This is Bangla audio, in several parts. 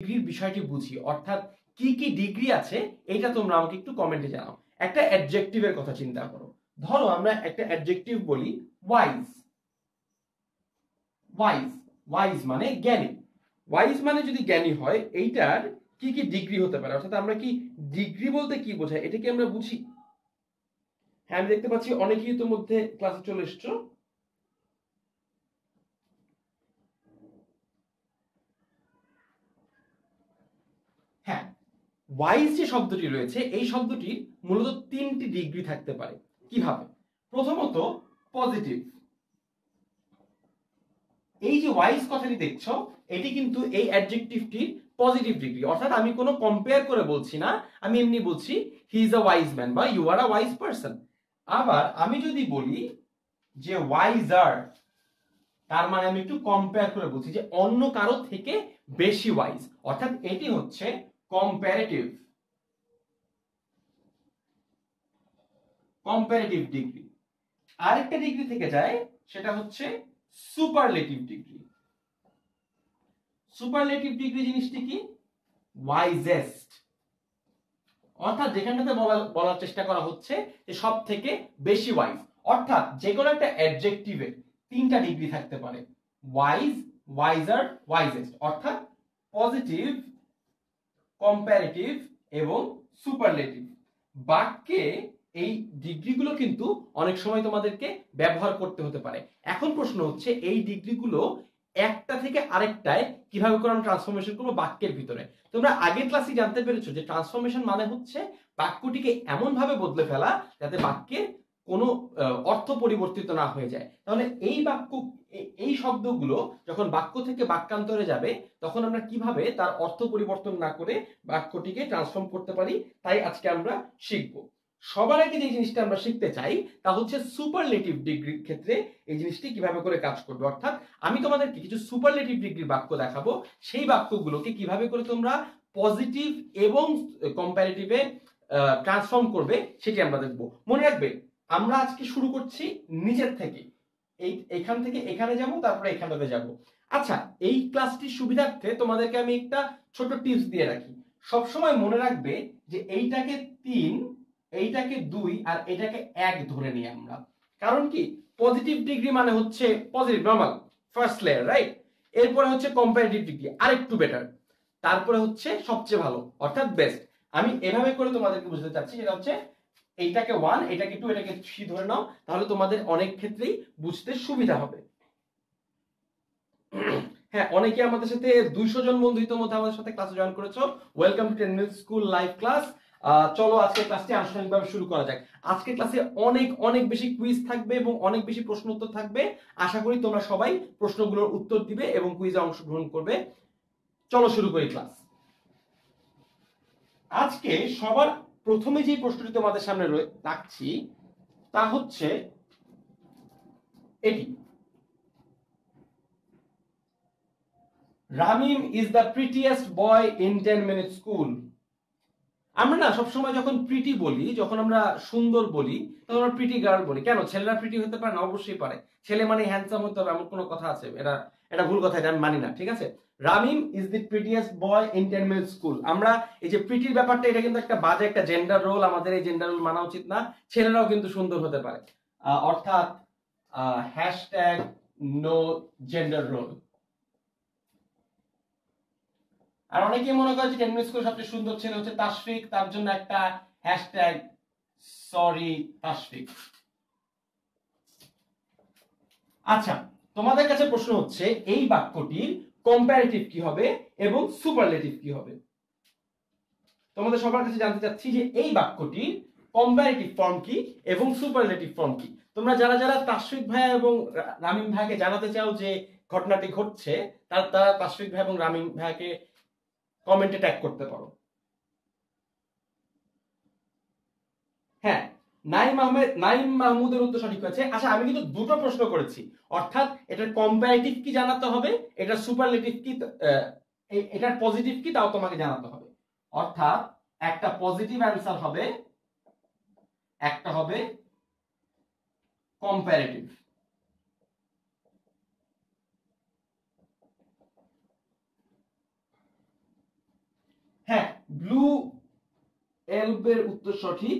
ডিগ্রির বিষয়টি বুঝি, অর্থাৎ কি কি ডিগ্রি আছে এটা তোমরা আমাকে একটু কমেন্টে জানাও। একটা অ্যাডজেক্টিভের কথা চিন্তা করো। ধরো আমরা একটা অ্যাডজেক্টিভ বলি ওয়াইজ। ওয়াইজ ওয়াইজ মানে জ্ঞানী। ওয়াইজ মানে যদি জ্ঞানী হয়, এইটার কি কি ডিগ্রি হতে পারে, অর্থাৎ আমরা কি ডিগ্রি বলতে কি বোঝায় এটা কি আমরা বুঝি? হ্যাঁ, আমি দেখতে পাচ্ছি অনেকেই তো মধ্যে ক্লাসে চলে এসছো। হ্যাঁ, ওয়াইজ যে শব্দটি রয়েছে এই শব্দটির মূলত তিনটি ডিগ্রি থাকতে পারে। কিভাবে? প্রথমত পজিটিভ। এই যে ওয়াইজ কথাটি দেখছো, এটি কিন্তু এই অ্যাডজেক্টিভটির পজিটিভ ডিগ্রি, অর্থাৎ আমি কোনো কম্পেয়ার করে বলছি না, আমি এমনি বলছি he is a wise man বা you are a wise person. আবার আমি যদি বলি যে ওয়াইজার, তার মানে আমি একটু কম্পেয়ার করে বলছি যে অন্য কারো থেকে বেশি ওয়াইজ, অর্থাৎ এটি হচ্ছে কম্পারেটিভ। Comparative degree. আরেকটা ডিগ্রি থেকে যায়, সেটা হচ্ছে সুপারলেটিভ ডিগ্রি। সুপারলেটিভ ডিগ্রি জিনিসটি কি? ওয়াইজেস্ট, অর্থাৎ যেখানটাতে বলার চেষ্টা করা হচ্ছে যে সব থেকে বেশি ওয়াইজ, অর্থাৎ যে কোনো একটা অ্যাডজেক্টিভের তিনটা ডিগ্রি থাকতে পারে, ওয়াইজ, ওয়াইজার, ওয়াইজেস্ট, অর্থাৎ পজিটিভ, কম্পারেটিভ এবং সুপারলেটিভ। বাক্যে এই ডিগ্রিগুলো কিন্তু অনেক সময় তোমাদেরকে ব্যবহার করতে হতে পারে। এখন প্রশ্ন হচ্ছে এই ডিগ্রিগুলো একটা থেকে আরেকটায় কিভাবে করে আমরা ট্রান্সফরমেশন করবো বাক্যের ভিতরে। তোমরা আগের ক্লাসে জানতে পেরেছো যে ট্রান্সফরমেশন মানে হচ্ছে বাক্যটিকে এমন ভাবে বদলে ফেলা যাতে বাক্যের কোনো অর্থ পরিবর্তিত না হয়ে যায়। তাহলে এই বাক্য, এই শব্দগুলো যখন বাক্য থেকে বাক্যান্তরে যাবে, তখন আমরা কিভাবে তার অর্থ পরিবর্তন না করে বাক্যটিকে ট্রান্সফর্ম করতে পারি, তাই আজকে আমরা শিখব। সবার আগে যে জিনিসটা আমরা শিখতে চাই তা হচ্ছে সুপারলেটিভ ডিগ্রির ক্ষেত্রে এই জিনিসটি কিভাবে করে কাজ করবে, অর্থাৎ আমি তোমাদেরকে কিছু সুপারলেটিভ ডিগ্রির বাক্য দেখাবো, সেই বাক্যগুলোকে কিভাবে করে তোমরা পজিটিভ এবং কম্পারেটিভে ট্রান্সফর্ম করবে সেটি আমরা দেখব। মনে রাখবে আমরা আজকে শুরু করছি নিচের থেকে, এখান থেকে এখানে যাব, তারপরে এখানটাতে যাব। আচ্ছা, এই ক্লাসটির সুবিধার্থে তোমাদেরকে আমি একটা ছোট টিপস দিয়ে রাখি। সবসময় মনে রাখবে যে এইটাকে 3, এইটাকে 2 আর এটাকে 1 ধরে নিই আমরা। কারণ কি, পজিটিভ ডিগ্রি মানে হচ্ছে positive normal first layer, right? এরপরে হচ্ছে কম্পারেটিভ ডিগ্রি আরেকটু বেটার, তারপরে হচ্ছে সবচেয়ে ভালো অর্থাৎ বেস্ট। আমি এভাবে করে তোমাদেরকে বুঝতে চাচ্ছি, সেটা হচ্ছে এইটাকে 1, এটাকে 2, এটাকে 3 ধরে নাও, তাহলে তোমাদের অনেক ক্ষেত্রেই বুঝতে সুবিধা হবে। হ্যাঁ, অনেকে আমাদের সাথে 200 জন বন্ধু ইতোমধ্যে আমাদের সাথে ক্লাসে জয়েন করেছো। Welcome to 10 minute school live class. চলো আজকে ক্লাসটি আনুষ্ঠানিকভাবে শুরু করা যাক। আজকে ক্লাসে অনেক অনেক বেশি কুইজ থাকবে এবং অনেক বেশি প্রশ্ন উত্তর থাকবে। আশা করি তোমরা সবাই প্রশ্নগুলোর উত্তর দিবে এবং কুইজে অংশগ্রহণ করবে। চলো শুরু করি ক্লাস। আজকে সবার প্রথমে যে প্রশ্নটি তোমাদের সামনে রাখছি তা হচ্ছে এটি, Ramim is the prettiest boy in 10 minute school. আমরা না সবসময় যখন প্রিটি বলি, যখন আমরা সুন্দর বলি, তখন আমরা প্রিটি গার্ল বলি। কেন? ছেলেরা প্রিটি হতে পারে না? অবশ্যই পারে। ছেলে মানে হ্যান্ডসাম হতে হবে এমন কোনো কথা আছে? এটা ভুল কথা, এটা আমি মানি না, ঠিক আছে? Ramim is the prettiest boy in 10 minute school. আমরা এই যে প্রিটির ব্যাপারটা, এটা কিন্তু একটা বাজে একটা জেন্ডার রোল, আমাদের এই জেন্ডার রোল মানা উচিত না। ছেলেরাও কিন্তু সুন্দর হতে পারে, অর্থাৎ হ্যাশট্যাগ নো জেন্ডার রোল। আর অনেকেই মনে করে যে 10 মিনিট স্কুল সবচেয়ে সুন্দর ছেলে হচ্ছে তাশফিক, তার জন্য একটা হ্যাশট্যাগ সরি তাশফিক। আচ্ছা, তোমাদের কাছে প্রশ্ন হচ্ছে এই বাক্যটির কম্পারেটিভ কি হবে এবং সুপারলেটিভ কি হবে। তোমাদের সবার কাছে জানতে চাচ্ছি যে এই বাক্যটির কম্পারেটিভ ফর্ম কি এবং সুপারলেটিভ ফর্ম কি। তোমরা যারা যারা তাশফিক ভাইয়া এবং রামিম ভাইকে জানাতে চাও যে ঘটনাটি ঘটছে, তারা তাশফিক ভাই এবং রামিম ভাইকে কমেন্টে ট্যাগ করতে পারো। হ্যাঁ, নাইম মাহমুদের উত্তর সঠিক হয়েছে। আচ্ছা, আমি কিন্তু দুটো প্রশ্ন করেছি, অর্থাৎ এটার কম্পারেটিভ কি জানাতে হবে, এটার সুপারলেটিভ কি, এটার পজিটিভ কি তাও তোমাকে জানাতে হবে। অর্থাৎ একটা পজিটিভ অ্যান্সার হবে, একটা হবে কম্পারেটিভ। আইয়ুবের উত্তর সঠিক,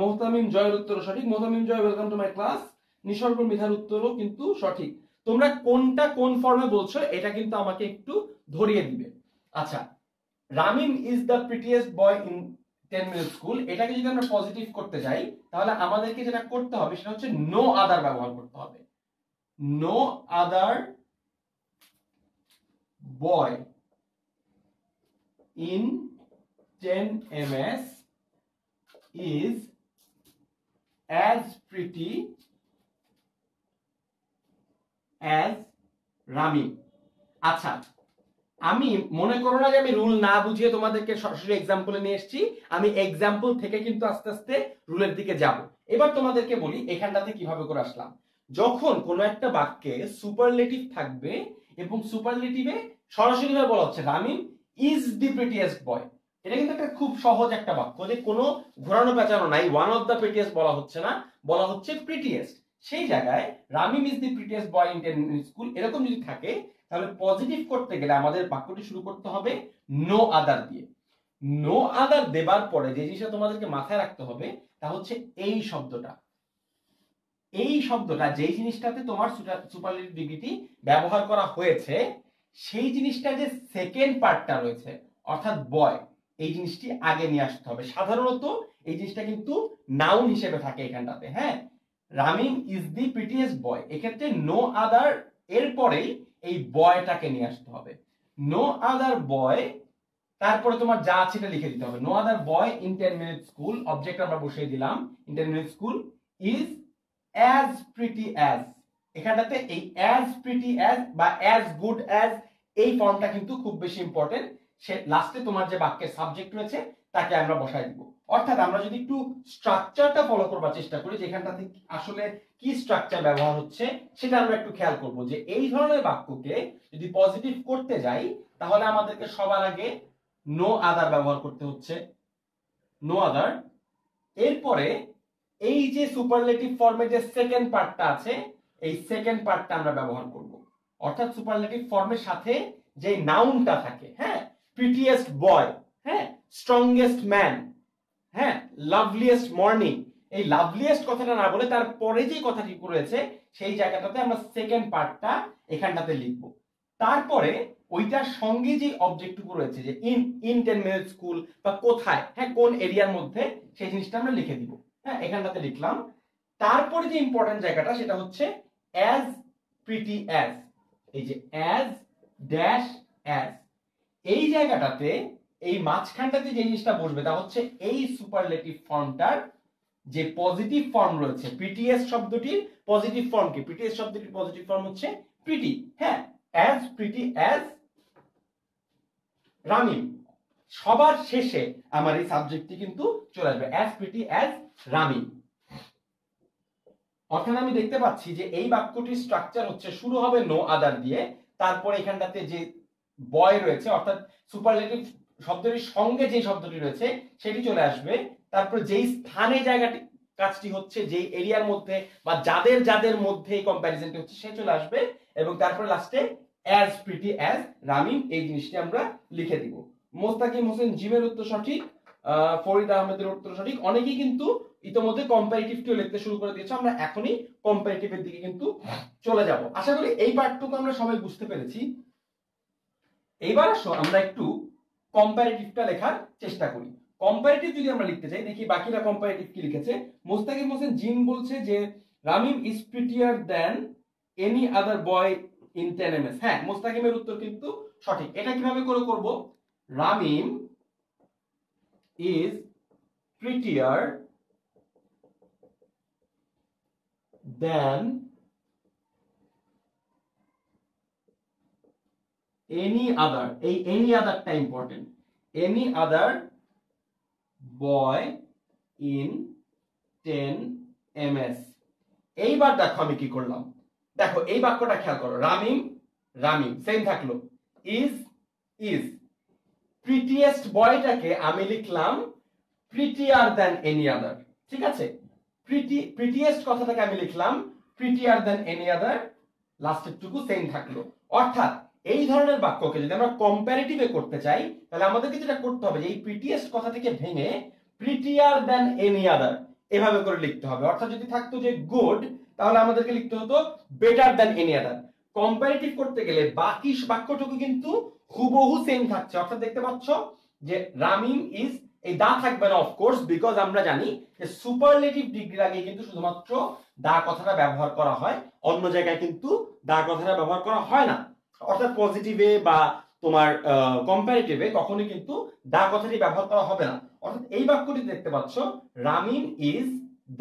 মোহতামিম জয়ের উত্তর সঠিক, মোহতামিম জয় ওয়েলকাম টু মাই ক্লাস, নিসর্গ মৃধার উত্তরও কিন্তু সঠিক। তোমরা কোনটা কোন ফর্মে বলছো এটা কিন্তু আমাকে একটু ধরিয়ে দিবে। আচ্ছা, Ramim is the prettiest boy in 10 minute school, এটাকে যদি আমরা পজিটিভ করতে যাই তাহলে আমাদেরকে যেটা করতে হবে সেটা হচ্ছে নো আদার ব্যবহার করতে হবে। No other boy in 10 ms is as pretty as Rami। আচ্ছা, আমি মনে করো না যে আমি রুল না বুঝিয়ে তোমাদেরকে সরাসরি এক্সাম্পলে নিয়ে এসেছি, আমি এক্সাম্পল থেকে কিন্তু আস্তে আস্তে রুলের দিকে যাব। এবার তোমাদেরকে বলি এখানটাতে কিভাবে করে আসলাম। যখন কোনো একটা বাক্যে সুপারলেটিভ থাকবে এবং সুপারলেটিভে সরাসরি ভাবে বলা হচ্ছে রামিম ইজ দি প্রিটিয়েস্ট বয়, এটা কিন্তু একটা খুব সহজ একটা বাক্য, যে কোনো ঘোরানো পেঁচানো নাই, ওয়ান অফ দ্য প্রিটিয়েস্ট বলা হচ্ছে না, বলা হচ্ছে প্রিটিয়েস্ট। সেই জায়গায় Ramim is the prettiest boy in 10 minute school এরকম যদি থাকে তাহলে পজিটিভ করতে গেলে আমাদের বাক্যটি শুরু করতে হবে নো আদার দিয়ে। নো আদার দেবার পরে যে জিনিসটা তোমাদেরকে মাথায় রাখতে হবে তা হচ্ছে এই শব্দটা, এই শব্দটা যেই জিনিসটাতে তোমার সুপারলেটিভ ডিগ্রিটি ব্যবহার করা হয়েছে সেই জিনিসটা যে সেকেন্ড পার্টটা রয়েছে অর্থাৎ বয়, এই জিনিসটি আগে নিয়ে আসতে হবে। সাধারণত এই জিনিসটা কিন্তু নাউন হিসেবে থাকে এখানটাতে। হ্যাঁ, রামিম ইজ দি প্রিটিয়েস্ট বয়, এক্ষেত্রে নো আদার এর পরেই এই বয়টাকে নিয়ে আসতে হবে। নো আদার বয়, তারপরে তোমার যা আছে এটা লিখে দিতে হবে। No other boy in 10 minute school, object আমরা বসিয়ে দিলাম in 10 minute school is as pretty as, এখানটাতে এই অ্যাজ প্রিটি অ্যাজ বা অ্যাজ গুড অ্যাজ এই ফর্মটা কিন্তু খুব বেশি ইম্পর্টেন্ট। সে লাস্টে তোমার যে বাক্যের সাবজেক্ট রয়েছে তাকে আমরা বসাই দিব। অর্থাৎ আমরা যদি একটু স্ট্রাকচারটা ফলো করবার চেষ্টা করি যে এখানটাতে আসলে কি স্ট্রাকচার ব্যবহার হচ্ছে সেটা আমরা একটু খেয়াল করব, যে এই ধরনের বাক্যকে যদি পজিটিভ করতে যাই তাহলে আমাদেরকে সবার আগে নো আদার ব্যবহার করতে হচ্ছে, নো আদার। এরপরে এই যে সুপারলেটিভ ফর্মে যে সেকেন্ড পার্টটা আছে এই সেকেন্ড পার্টটা আমরা ব্যবহার করব। অর্থাৎ সুপারলেটিভ ফর্মের সাথে যে নাউনটা থাকে, হ্যাঁ, প্রিটিয়েস্ট বয়, হ্যাঁ, স্ট্রংগেস্ট ম্যান, হ্যাঁ, লাভলিয়েস্ট মর্নিং, এই লাভলিয়েস্ট কথাটা না বলে তারপরে যে কথাটি রয়েছে সেই জায়গাটাতে আমরা সেকেন্ড পার্টটা এখানটাতে লিখব। তারপরে ওইটার সঙ্গে যে অবজেক্টটুকু রয়েছে যে ইন 10 মিনিট স্কুল বা কোথায়, হ্যাঁ, কোন এরিয়ার মধ্যে, সেই জিনিসটা আমরা লিখে দিব। হ্যাঁ, এখানটাতে লিখলাম। তারপরে যে ইম্পর্টেন্ট জায়গাটা সেটা হচ্ছে অ্যাজ প্রিটি অ্যাজ, এই যে অ্যাজ ড্যাশ অ্যাজ, এই জায়গাটাতে এই মাঝখানটাতে যে জিনিসটা বসবে তা হচ্ছে এই সুপারলেটিভ ফর্মটার যে পজিটিভ ফর্ম রয়েছে। প্রিটিয়েস্ট শব্দটির পজিটিভ ফর্ম কি? প্রিটিয়েস্ট শব্দটির পজিটিভ ফর্ম হচ্ছে প্রিটি। হ্যাঁ, অ্যাজ প্রিটি অ্যাজ রামিম, সবার শেষে আমার এই সাবজেক্টটি কিন্তু চলে আসবে অ্যাজ প্রিটি অ্যাজ রামিম। অর্থাৎ আমি দেখতে পাচ্ছি যে এই বাক্যটির স্ট্রাকচার হচ্ছে শুরু হবে নো আদার দিয়ে, তারপর এখানটাতে যে বয় রয়েছে অর্থাৎ সুপারলেটিভ শব্দটির সঙ্গে যে শব্দটি রয়েছে সেটি চলে আসবে, তারপর যেই স্থানে জায়গাটি কাজটি হচ্ছে যেই এরিয়ার মধ্যে বা যাদের যাদের মধ্যে এই কম্প্যারিজনটি হচ্ছে সে চলে আসবে, এবং তারপরে লাস্টে অ্যাজ প্রিটি অ্যাজ রামিম এই জিনিসটি আমরা লিখে দিব। মোস্তাকিম হোসেন জিমের উত্তর সঠিক, ফরিদ আহমেদের উত্তর সঠিক। অনেকেই কিন্তু ইতোমধ্যে কম্পারেটিভটিও লিখতে শুরু করে দিয়েছে, আমরা এখনই কম্পারেটিভের দিকে কিন্তু চলে যাব। আশা করি এই পার্টটুকু আমরা সবাই বুঝতে পেরেছি। এইবার আসো আমরা একটু কম্পারেটিভটা লেখার চেষ্টা করি। কম্পারেটিভ যদি আমরা লিখতে চাই, দেখি বাকিরা কম্পারেটিভ কি লিখেছে। মোস্তাকিম হোসেন জিম বলছে যে Ramim is প্রিটিয়ার than any other boy in 10 ms। হ্যাঁ, মোস্তাকিমের উত্তর কিন্তু সঠিক। এটা কিভাবে করে করব? Ramim is prettier than any other, এই any other টা important, any other boy in 10 ms। এইবার দেখো আমি কি করলাম, দেখো এই বাক্যটা খেয়াল করো, রামিম রামিম সেম থাকলো, ইজ প্রিটিয়েস্ট বয়টাকে আমি লিখলাম প্রিটিয়ার দ্যান এনি আদার। ঠিক আছে, প্রিটিয়েস্ট কথাটাকে আমি লিখলাম প্রিটিয়ার দ্যান এনি আদার, লাস্টের টুকু সেম থাকলো। অর্থাৎ এই ধরনের বাক্যকে যদি আমরা কম্পারেটিভে করতে চাই তাহলে আমাদেরকে যেটা করতে হবে যে এই প্রিটিয়েস্ট কথা থেকে ভেঙে প্রিটিয়ার দ্যান এনি আদার, এভাবে করে লিখতে হবে। অর্থাৎ যদি থাকতো যে গুড, তাহলে আমাদেরকে লিখতে হতো বেটার দ্যান এনি আদার। কম্পারেটিভ করতে গেলে বাকি বাক্যটুকু কিন্তু হুবহু সেম থাকছে। অর্থাৎ দেখতে পাচ্ছ যে রামিম ইজ, এই দা থাকবে না অফকোর্স, বিকজ আমরা জানি যে সুপারলেটিভ ডিগ্রির আগে কিন্তু শুধুমাত্র দা কথাটা ব্যবহার করা হয়, অন্য জায়গায় কিন্তু দা কথাটা ব্যবহার করা হয় না। অর্থাৎ পজিটিভে বা তোমার কম্পারেটিভে কখনোই কিন্তু দা কথাটি ব্যবহার করা হবে না। অর্থাৎ এই বাক্যটি দেখতে পাচ্ছ রামিম ইজ,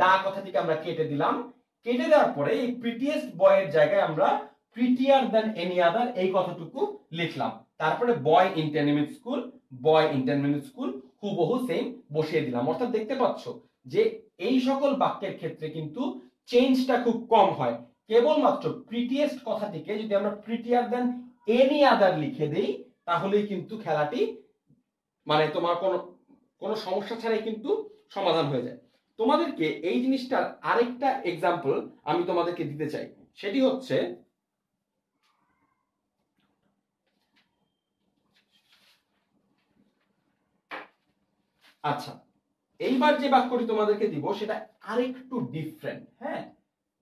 দা কথাটিকে আমরা কেটে দিলাম। কেটে দেওয়ার পরে এই প্রিটিয়েস্ট বয়ের জায়গায় আমরা প্রিটিয়ার দ্যান এনি আদার এই কথাটুকু লিখলাম। তারপরে বয় ইন্টারমিডিয়েট স্কুল, বয় ইন্টারমিডিয়েট স্কুল হুবহু সেম বসিয়ে দিলাম। অর্থাৎ দেখতে পাচ্ছ যে এই সকল বাক্যের ক্ষেত্রে কিন্তু চেঞ্জটা খুব কম হয়। কেবলমাত্র প্রিটিয়েস্ট কথাটিকে যদি আমরা প্রিটিয়ার দ্যান এনি আদার লিখে দেই, তাহলেই কিন্তু খেলাটি মানে তোমার কোনো সমস্যা ছাড়াই কিন্তু সমাধান হয়ে যায়। তোমাদেরকে এই জিনিসটার আরেকটা এক্সাম্পল আমি তোমাদেরকে দিতে চাই, সেটি হচ্ছে আচ্ছা, এইবার যে বাক্যটি তোমাদেরকে দিব সেটা আরেকটু ডিফারেন্ট। হ্যাঁ,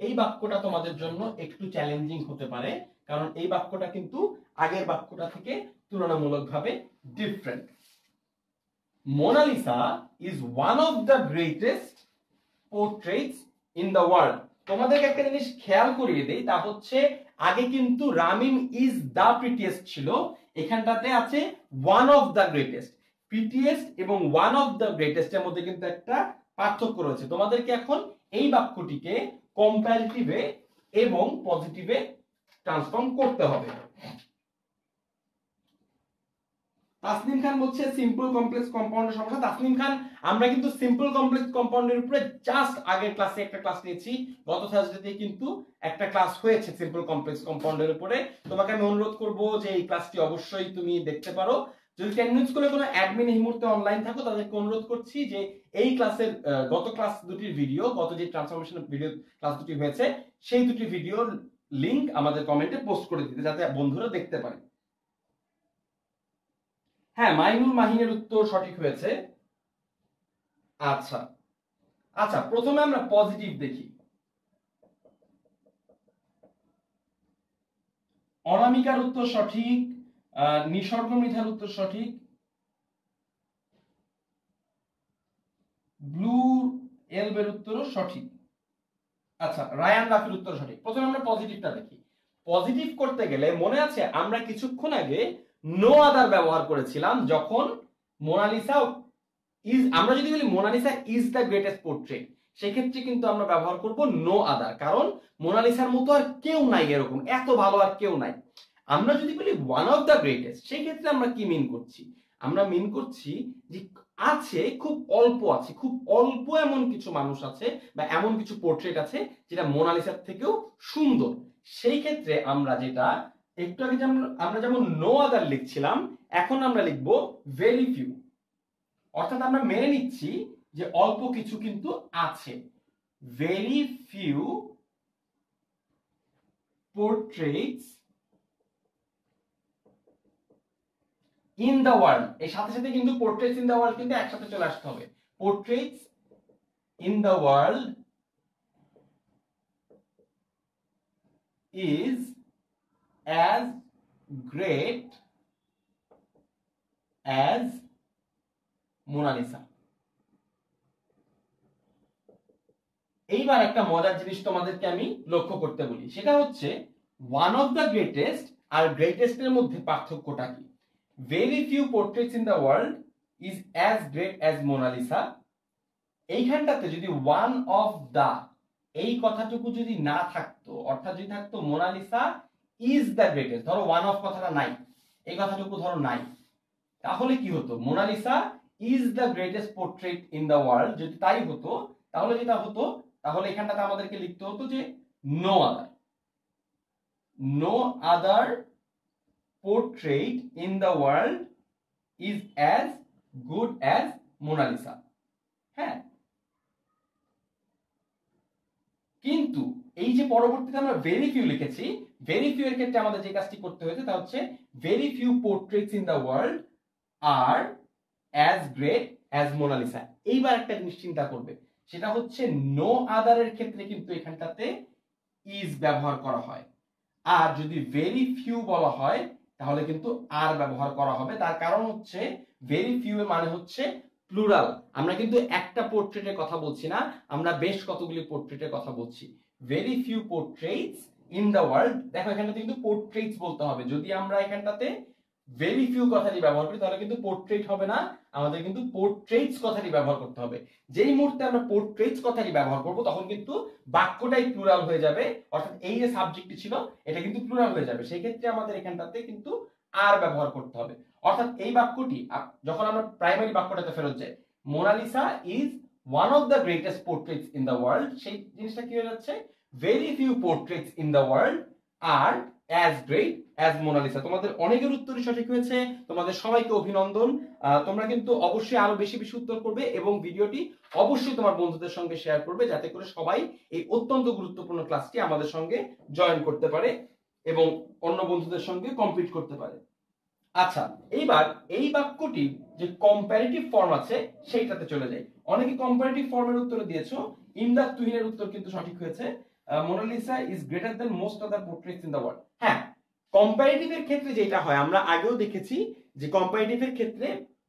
এই বাক্যটা তোমাদের জন্য একটু চ্যালেঞ্জিং হতে পারে, কারণ এই বাক্যটা কিন্তু আগের বাক্যটা থেকে তুলনামূলকভাবে different. Mona Lisa is one of the greatest portraits in the world. তোমাদেরকে একটা জিনিস খেয়াল করিয়ে দেই, তা হচ্ছে আগে কিন্তু রামিম ইজ দ্য প্রিটিয়েস্ট ছিল, এখানটাতে আছে one of the greatest. Prettiest এবং ওয়ান অফ দ্য গ্রেটেস্ট এর মধ্যে কিন্তু একটা পার্থক্য রয়েছে। তোমাদেরকে এখন এই বাক্যটিকে কম্পারেটিভে এবং পজিটিভে ট্রান্সফর্ম করতে হবে। তাসনিম খান বলছে সিম্পল কমপ্লেক্স কম্পাউন্ডের সমস্যা। তাসনিম খান, আমরা কিন্তু সিম্পল কমপ্লেক্স কম্পাউন্ডের উপরে জাস্ট আগের ক্লাসে একটা ক্লাস নিয়েছি, গত থার্সডেতে কিন্তু একটা ক্লাস হয়েছে সিম্পল কমপ্লেক্স কম্পাউন্ডের উপরে। তোমাকে আমি অনুরোধ করব যে এই ক্লাসটি অবশ্যই তুমি দেখতে পারো। যদি টেকনিক স্কুলে কোনো অ্যাডমিন এই মুহূর্তে অনলাইন থাকো, তাদেরকে অনুরোধ করছি যে এই ক্লাসের গত ক্লাস দুটির ভিডিও, গত যে ট্রান্সফরমেশন ভিডিও ক্লাস দুটি হয়েছে, সেই দুটি ভিডিওর লিংক আমাদের কমেন্টে পোস্ট করে দিতে, যাতে বন্ধুরা দেখতে পারে। হ্যাঁ, মাইনুল মাহিনের উত্তর সঠিক হয়েছে। আচ্ছা আচ্ছা, প্রথমে আমরা পজিটিভ দেখি। অনামিকার উত্তর সঠিক, নিসর্গ মৃধার উত্তর সঠিক, ব্লু এলবের উত্তরও সঠিক। আচ্ছা, রায়ান রাফির উত্তর সঠিক। প্রথমে আমরা পজিটিভটা দেখি। পজিটিভ করতে গেলে মনে আছে আমরা কিছুক্ষণ আগে নো আদার ব্যবহার করেছিলাম যখন মোনালিসা ইজ, আমরা যদি বলি Mona Lisa is the greatest portrait, সেক্ষেত্রে কিন্তু আমরা ব্যবহার করব নো আদার, কারণ মোনালিসার মতো আর কেউ নাই, এরকম এত ভালো আর কেউ নাই। আমরা যদি বলি ওয়ান অফ দ্য গ্রেটেস্ট, সেই ক্ষেত্রে আমরা কি মিন করছি? আমরা মিন করছি যে আছে, খুব অল্প আছে, খুব অল্প এমন কিছু মানুষ আছে বা এমন কিছু পোর্ট্রেট আছে যেটা মোনালিসার থেকেও সুন্দর। সেই ক্ষেত্রে আমরা যেটা একটু আগে আমরা যেমন নো আদার লিখছিলাম, এখন আমরা লিখবো ভেরি ফিউ। অর্থাৎ আমরা মেনে নিচ্ছি যে অল্প কিছু কিন্তু আছে। Very few portraits in the world, এর সাথে সাথে কিন্তু পোর্ট্রেটস ইন দ্য ওয়ার্ল্ড কিন্তু একসাথে চলে আসতে হবে। Portraits in the world is as great as Mona Lisa. এইবার একটা মজার জিনিস তোমাদেরকে আমি লক্ষ্য করতে বলি, সেটা হচ্ছে ওয়ান অফ দ্য গ্রেটেস্ট আর গ্রেটেস্ট এর মধ্যে পার্থক্যটা কি? Very few portraits in the world is as great as Mona Lisa, এইখানটাতে যদি ওয়ান অফ দা এই কথাটুকু যদি না থাকতো, অর্থাৎ যদি থাকতো মোনালিসা ইজ দ্য গ্রেটেস্ট, ধরো ওয়ান অফ কথাটা নাই, এই কথাটুকু ধরো নাই, তাহলে কি হতো? Mona Lisa is the greatest portrait in the world, যদি তাই হতো তাহলে যেটা হতো, তাহলে এখানটাতে আমাদেরকে লিখতে হতো যে no other, no other portrait in the world is as good as Mona Lisa. হ্যাঁ, কিন্তু এই যে পরবর্তীতে আমরা ভেরি ফিউ লিখেছি, ভেরি ফিউ এর ক্ষেত্রে আমাদের যে কাজটি করতে হয়েছে তা হচ্ছে very few portraits in the world আর অ্যাজ গ্রেট অ্যাজ মোনালিসা। এইবার একটা জিনিস চিন্তা করবে, সেটা হচ্ছে নো আদারের ক্ষেত্রে কিন্তু এখানটাতে ইজ ব্যবহার করা হয়, আর যদি ভেরি ফিউ বলা হয় তাহলে কিন্তু আর ব্যবহার করা হবে। তার কারণ হচ্ছে ভেরি ফিউ এর মানে হচ্ছে প্লুরাল। আমরা কিন্তু একটা পোর্ট্রেটের কথা বলছি না, আমরা বেশ কতগুলি পোর্ট্রেটের কথা বলছি। Very few portraits in the world, দেখো এখানে কিন্তু পোর্ট্রেটস বলতে হবে। যদি আমরা এখানটাতে ভেরি ফিউ কথাটি ব্যবহার করি তাহলে কিন্তু পোর্ট্রেট হবে না, আমাদের কিন্তু পোর্ট্রেটস কথাটি ব্যবহার করতে হবে। যেই মুহূর্তে আমরা পোর্ট্রেটস কথাটি ব্যবহার করব তখন কিন্তু বাক্যটাই প্লুরাল হয়ে যাবে, অর্থাৎ এই যে সাবজেক্টটি ছিল এটা কিন্তু প্লুরাল হয়ে যাবে। সেই ক্ষেত্রে আমাদের এখানটাতে কিন্তু আর ব্যবহার করতে হবে। অর্থাৎ এই বাক্যটি যখন আমরা প্রাইমারি বাক্যটাতে ফেরত যাই, Mona Lisa is one of the greatest portraits in the world, সেই জিনিসটা কি হয়ে যাচ্ছে, very few portraits in the world আর অ্যাজ গ্রেট অ্যাজ মোনালিসা। তোমাদের অনেকের উত্তরই সঠিক হয়েছে, তোমাদের সবাইকে অভিনন্দন। তোমরা কিন্তু অবশ্যই আরো বেশি বেশি উত্তর করবে এবং ভিডিওটি অবশ্যই তোমার বন্ধুদের সঙ্গে শেয়ার করবে, যাতে করে সবাই এই অত্যন্ত গুরুত্বপূর্ণ ক্লাসটি আমাদের সঙ্গে জয়েন করতে পারে এবং অন্য বন্ধুদের সঙ্গে কমপ্লিট করতে পারে। আচ্ছা, এইবার এই বাক্যটি যে কম্পারেটিভ ফর্ম আছে সেইটাতে চলে যাই। অনেকে কম্পারেটিভ ফর্মের উত্তর দিয়েছো, ইমদাদ তুহিনের উত্তর কিন্তু সঠিক হয়েছে, Mona Lisa is greater than most other portraits in the world. হ্যাঁ, কম্পারেটিভের ক্ষেত্রে যেটা হয় আমরা আগেও দেখেছি যে কম্পারেটিভের ক্ষেত্রে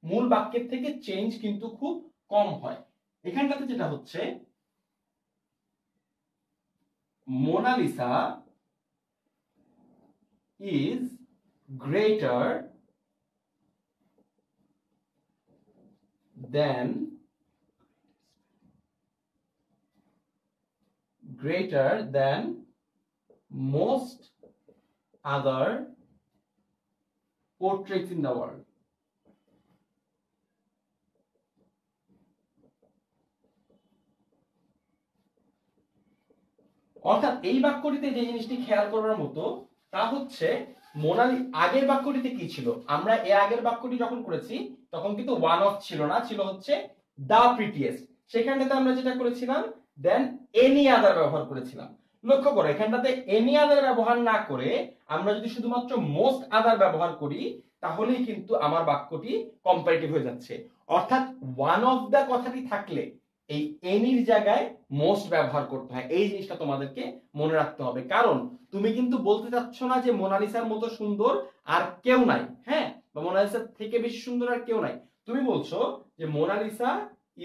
মূল বাক্যের থেকে চেঞ্জ কিন্তু খুব কম হয়। এখানটাতে যেটা হচ্ছে, Mona Lisa is greater than most other portraits in the world. অর্থাৎ এই বাক্যটিতে যে জিনিসটি খেয়াল করার মতো তা হচ্ছে, আগের বাক্যটিতে কি ছিল, আমরা এর আগের বাক্যটি যখন করেছি তখন কিন্তু ওয়ান অফ ছিল না, ছিল হচ্ছে দা প্রিটিয়েস্ট। সেখানটাতে আমরা যেটা করেছিলাম দেন এনি আদার ব্যবহার করেছিলাম। লক্ষ্য করো এখানটাতে এনি আদার ব্যবহার না করে আমরা যদি শুধুমাত্র মোস্ট আদার ব্যবহার করি তাহলেই কিন্তু আমার বাক্যটি কম্পারেটিভ হয়ে যাচ্ছে। অর্থাৎ ওয়ান অফ দা কথাটি থাকলে এই এনির জায়গায় মোস্ট ব্যবহার করতে হয়। এই জিনিসটা তোমাদেরকে মনে রাখতে হবে, কারণ তুমি কিন্তু বলতে চাচ্ছ না যে মোনালিসার মতো সুন্দর আর কেউ নাই, হ্যাঁ, বা মোনালিসার থেকে বেশি সুন্দর আর কেউ নাই। তুমি বলছো যে Mona Lisa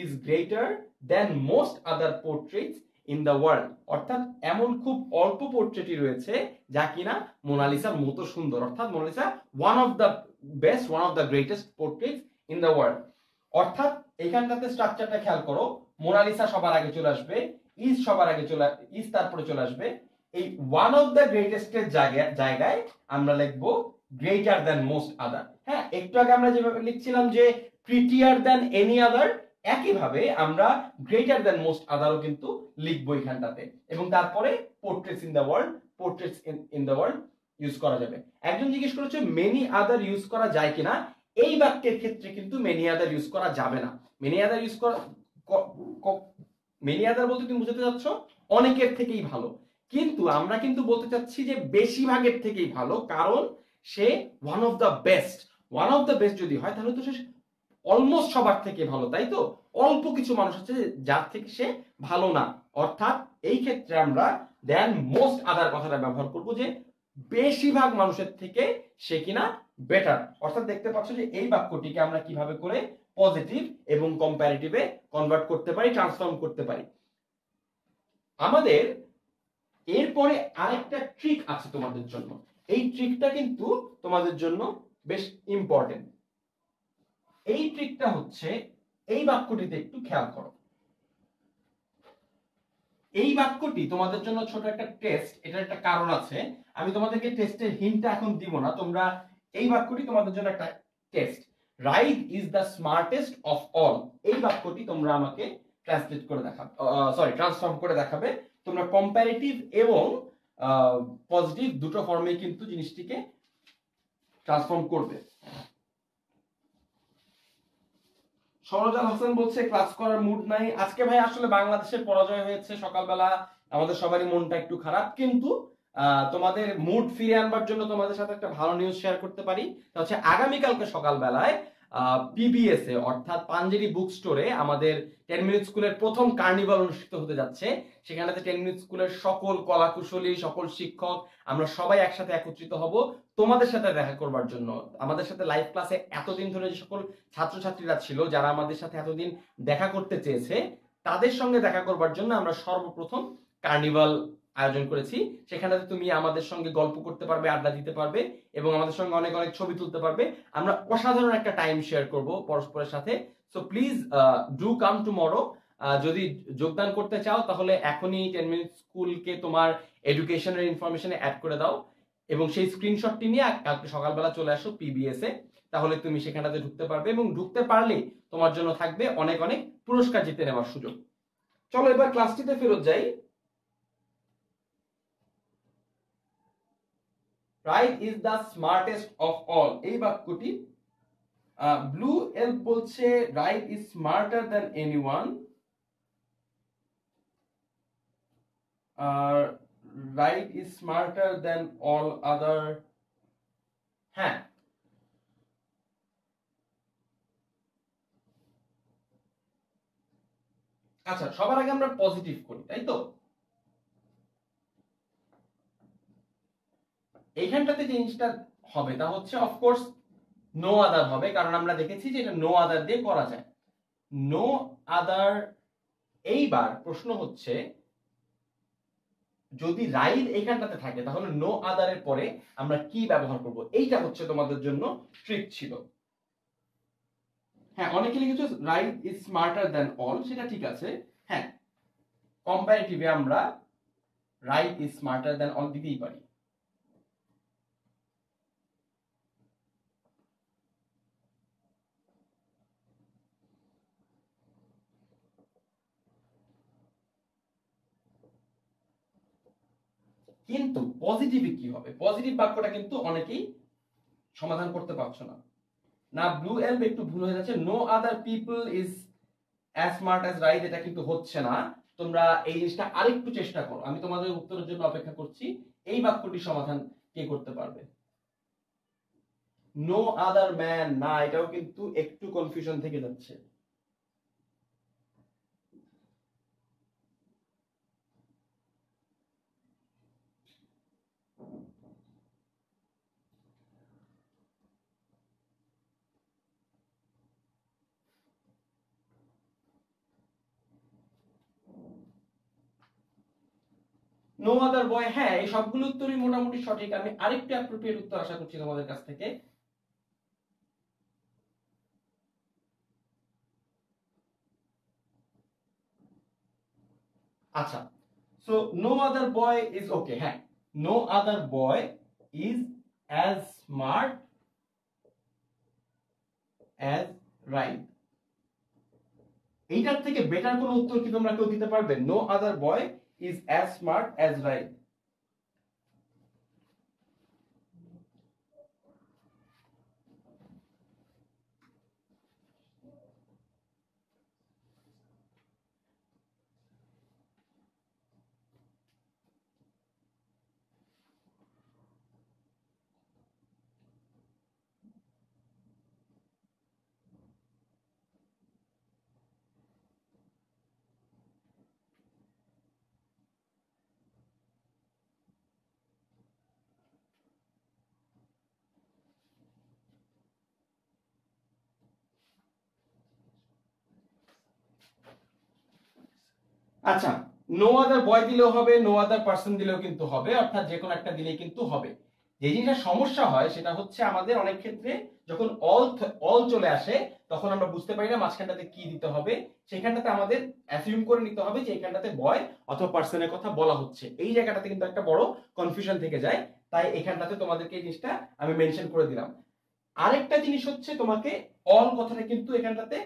is greater than most other portraits in the world, অর্থাৎ এমন খুব অল্প পোর্ট্রেটই রয়েছে যা কিনা মোনালিসার মতো সুন্দর, অর্থাৎ Mona Lisa one of the best, one of the greatest portraits in the world. অর্থাৎ এখানটাতে স্ট্রাকচারটা খেয়াল করো, মোনালিসা সবার আগে চলে আসবে, ইজ সবার আগে ইজ তারপরে চলে আসবে, এই ওয়ান অফ দ্য গ্রেটেস্টের জায়গায় আমরা লিখবো গ্রেটার দ্যান মোস্ট আদার। হ্যাঁ, একটু আগে আমরা যেভাবে লিখছিলাম যে প্রিটিয়ার দ্যান এনি আদার, একইভাবে আমরা গ্রেটার দ্যান মোস্ট আদারও কিন্তু লিখবো এখানটাতে, এবং তারপরে portraits in the world, portraits in the world use করা যাবে। একজন জিজ্ঞেস করেছে মেনি আদার ইউজ করা যায় কিনা, এই বাক্যের ক্ষেত্রে কিন্তু মেনি আদার ইউজ করা যাবে না। মেনি আদার ইউজ করা, মেনি আদার বলতে তুমি বুঝতে চাচ্ছ অনেকের থেকেই ভালো, কিন্তু আমরা কিন্তু বলতে চাচ্ছি যে বেশিরভাগের থেকেই ভালো, কারণ সে one of the best. One of the best যদি হয় তাহলে তো সে অলমোস্ট সবার থেকে ভালো, তাই তো? অল্প কিছু মানুষ আছে যার থেকে সে ভালো না, অর্থাৎ এই ক্ষেত্রে আমরা দেন মোস্ট আদার কথাটা ব্যবহার করব যে বেশিরভাগ মানুষের থেকে সে কিনা বেটার। অর্থাৎ দেখতে পাচ্ছ যে এই বাক্যটিকে আমরা কিভাবে করে পজিটিভ এবং কম্পারেটিভে কনভার্ট করতে পারি, ট্রান্সফর্ম করতে পারি। আমাদের এরপরে আরেকটা ট্রিক আছে তোমাদের জন্য, এই ট্রিকটা কিন্তু তোমাদের জন্য বেশ ইম্পর্টেন্ট। এই ট্রিকটা হচ্ছে, এই বাক্যটিতে একটু খেয়াল করো, এই বাক্যটি তোমাদের জন্য ছোট একটা টেস্ট, এটার একটা কারণ আছে, আমি তোমাদেরকে টেস্টের হিন্টটা এখন দিব না, তোমরা এই বাক্যটি তোমাদের জন্য একটা test. Right is the smartest of all, এই বাক্যটি তোমরা আমাকে ট্রান্সলেট করে দেখাবে, ট্রান্সফর্ম করে দেখাবে। তোমরা কম্পারেটিভ এবং পজিটিভ দুটো ফর্মে কিন্তু জিনিসটিকে ট্রান্সফর্ম করবে। সরজাল হাসান বলছে ক্লাস করার মুড নাই আজকে। ভাই আসলে বাংলাদেশের পরাজয় হয়েছে সকালবেলা, আমাদের সবারই মনটা একটু খারাপ, কিন্তু তোমাদের মুড ফিরে আনবার জন্য তোমাদের সাথে একটা ভালো নিউজ শেয়ার করতে পারি। তা হচ্ছে আগামীকালকে সকালবেলায় পিবিএস এ অর্থাৎ পাঞ্জেরি বুক স্টোরে আমাদের 10 মিনিট স্কুলের প্রথম কার্নিভাল অনুষ্ঠিত হতে যাচ্ছে। সেখানেতে 10 মিনিট স্কুলের সকল কলাকুশলী, সকল শিক্ষক আমরা সবাই একসাথে একত্রিত হব তোমাদের সাথে দেখা করবার জন্য। আমাদের সাথে লাইভ ক্লাসে এতদিন ধরে যে সকল ছাত্রছাত্রীরা ছিল যারা আমাদের সাথে এতদিন দেখা করতে চেয়েছে তাদের সঙ্গে দেখা করবার জন্য আমরা সর্বপ্রথম কার্নিভাল আয়োজন করেছি। সেখানে তুমি আমাদের সঙ্গে গল্প করতে পারবে, আড্ডা দিতে পারবে এবং আমাদের সঙ্গে অনেক অনেক ছবি তুলতে পারবে। আমরা অসাধারণ একটা টাইম শেয়ার করব পরস্পরের সাথে। So please do come tomorrow. যদি যোগদান করতে চাও তাহলে এখনই 10 মিনিট স্কুলকে তোমার এডুকেশনের ইনফরমেশনে অ্যাড করে দাও এবং সেই স্ক্রিনশটটি নিয়ে কালকে সকালবেলা চলে আসো পিবিএস এ। তাহলে তুমি সেখানটাতে ঢুকতে পারবে এবং ঢুকতে পারলে তোমার জন্য থাকবে অনেক অনেক পুরস্কার জিতে নেওয়ার সুযোগ। চলো এবার ক্লাসটিতে ফেরত যাই। Right is the smartest of all, এই বাক্যটি ব্লু এলফ বলছে right is smarter than anyone. Right is smarter than all other. হ্যাঁ, আচ্ছা সবার আগে আমরা পজিটিভ করি, তাই তো? এইখানটাতে যে জিনিসটা হবে তা হচ্ছে অফকোর্স নো আদার হবে, কারণ আমরা দেখেছি যে এটা নো আদার দিয়ে করা যায়। No other. এইবার প্রশ্ন হচ্ছে যদি রাইট এইখানটাতে থাকে তাহলে নো আদারের পরে আমরা কি ব্যবহার করব, এইটা হচ্ছে তোমাদের জন্য ট্রিক ছিল। হ্যাঁ, অনেকে লিখেছো Right is smarter than all, সেটা ঠিক আছে। হ্যাঁ, কম্পারেটিভে আমরা Right is smarter than all দিতেই পারি। কিন্তু পজিটিভে কি হবে? পজিটিভ বাক্যটা কিন্তু অনেকেই সমাধান করতে পারছো না। না, ব্লু এলব একটু ভুল হয়ে যাচ্ছে। No other people is as smart as right, এটা কিন্তু হচ্ছে না। তোমরা এই জিনিসটা আরেকটু চেষ্টা করো, আমি তোমাদের উত্তরের জন্য অপেক্ষা করছি। এই বাক্যটির সমাধান কে করতে পারবে? নো আদার ম্যান, না, এটাও কিন্তু একটু কনফিউশন থেকে যাচ্ছে। নো আদার বয়, হ্যাঁ, এই সবগুলো উত্তরই মোটামুটি সঠিক। আমি আরেকটু অ্যাপ্রোপ্রিয়েট উত্তর আশা করছি তোমাদের কাছ থেকে। আচ্ছা, so no other boy is okay. হ্যাঁ, no other boy is as smart as Right. এইটার থেকে বেটার কোন উত্তর কি তোমরা কেউ দিতে পারবে? No other boy is as smart as right. আচ্ছা, নো আদার বয় দিলেও হবে, নো আদার পার্সন দিলেও কিন্তু হবে, অর্থাৎ যে কোনো একটা দিলেই কিন্তু হবে। যে জিনিসটা সমস্যা হয় সেটা হচ্ছে আমাদের অনেক ক্ষেত্রে যখন অল চলে আসে তখন আমরা বুঝতে পারি না মাঝখানটাতে কি দিতে হবে। সেখানটাতে আমাদের অ্যাসিউম করে নিতে হবে যে এখানটাতে বয় অথবা পার্সনের কথা বলা হচ্ছে। এই জায়গাটাতে কিন্তু একটা বড় কনফিউশন থেকে যায়, তাই এখানটাতে তোমাদেরকে এই জিনিসটা আমি মেনশন করে দিলাম। আরেকটা জিনিস হচ্ছে তোমাকে অল কথাটা কিন্তু এখানটাতে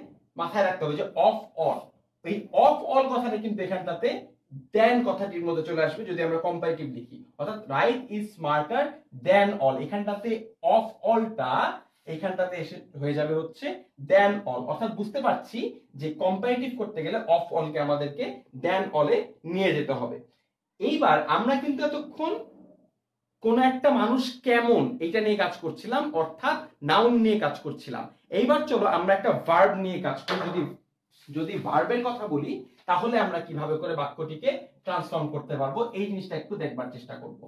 মাথায় রাখতে হবে যে অফ অল। এই অফ অল কথাটা কিন্তু এখানটাতে দেন কথাটির মধ্যে চলে আসবে যদি আমরা কম্পারেটিভ লিখি, অর্থাৎ right is smarter than all. এখানটাতে অফ অলটা এখানটাতে এসে হয়ে যাবে হচ্ছে দেন অল, অর্থাৎ বুঝতে পারছি যে কম্পারেটিভ করতে গেলে অফ অলকে আমাদেরকে দেন অলে নিয়ে যেতে হবে। এইবার আমরা কিন্তু এতক্ষণ কোন একটা মানুষ কেমন এটা নিয়ে কাজ করছিলাম, অর্থাৎ নাউন নিয়ে কাজ করছিলাম। এইবার চলো আমরা একটা ভার্ব নিয়ে কাজ করি। যদি ভার্বের কথা বলি তাহলে আমরা কিভাবে করে বাক্যটিকে ট্রান্সফর্ম করতে পারবো এই জিনিসটা একটু দেখবার চেষ্টা করব।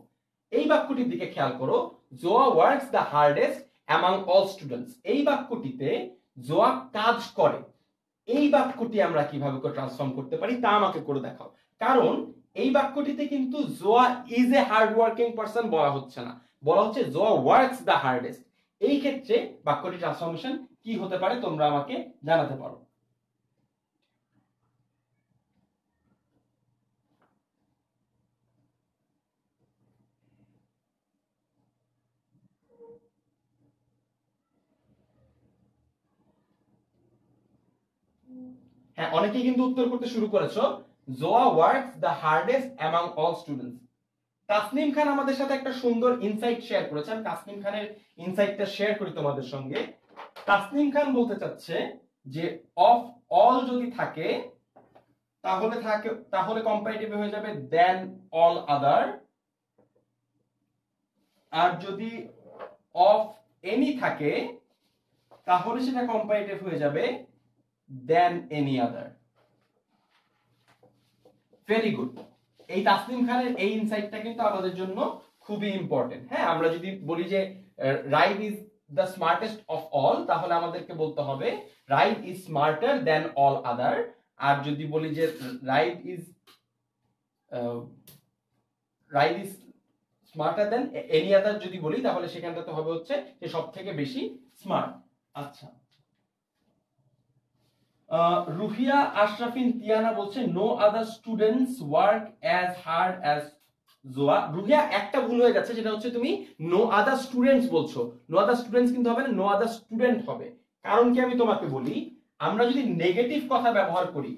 এই বাক্যটির দিকে খেয়াল করো, Zoya works the hardest among all students. এই বাক্যটিতে জোয়া কাজ করে, এই বাক্যটি আমরা কিভাবে করে ট্রান্সফর্ম করতে পারি তা আমাকে করে দেখাও। কারণ এই বাক্যটিতে কিন্তু Zoya is a hard working person বলা হচ্ছে না, বলা হচ্ছে জোয়া ওয়ার্কস দ্য হার্ডেস্ট। এই ক্ষেত্রে বাক্যটি ট্রান্সফরমেশন কি হতে পারে তোমরা আমাকে জানাতে পারো। হ্যাঁ, অনেকেই কিন্তু উত্তর করতে শুরু করেছো। Zoya works the hardest among all students. Tasnim Khan আমাদের সাথে একটা সুন্দর ইনসাইট শেয়ার করেছেন। তাসনিম খানের ইনসাইটটা শেয়ার করি তোমাদের সঙ্গে। তাসনিম খান বলতে চাচ্ছে যে অফ অল যদি থাকে তাহলে কম্পারেটিভ হয়ে যাবে দেন অল আদার, আর যদি অফ এনি থাকে তাহলে সেটা কম্পারেটিভ হয়ে যাবে দেন এনি আদার। Very good. এই তাসনিম খানের এই ইনসাইটটা কিন্তু আমাদের জন্য খুবই ইম্পর্টেন্ট। হ্যাঁ, আমরা যদি বলি যে Right is the smartest of all, তাহলে আমাদেরকে বলতে হবে Right is smarter than all other. আর যদি বলি যে Right is smarter than any other যদি বলি, তাহলে সেখানটাতে হবে হচ্ছে যে সব থেকে বেশি স্মার্ট। আচ্ছা, রুহিয়া আশরাফিন তিয়ানা বলছে no other students work as hard as Zoya. Ruhiya একটা ভুল হয়ে যাচ্ছে, সেটা হচ্ছে তুমি নো আদার স্টুডেন্টস বলছো। নো আদার স্টুডেন্টস কিন্তু হবে না, নো আদার স্টুডেন্ট হবে। কারণ কি আমি তোমাকে বলি, আমরা যদি নেগেটিভ কথা ব্যবহার করি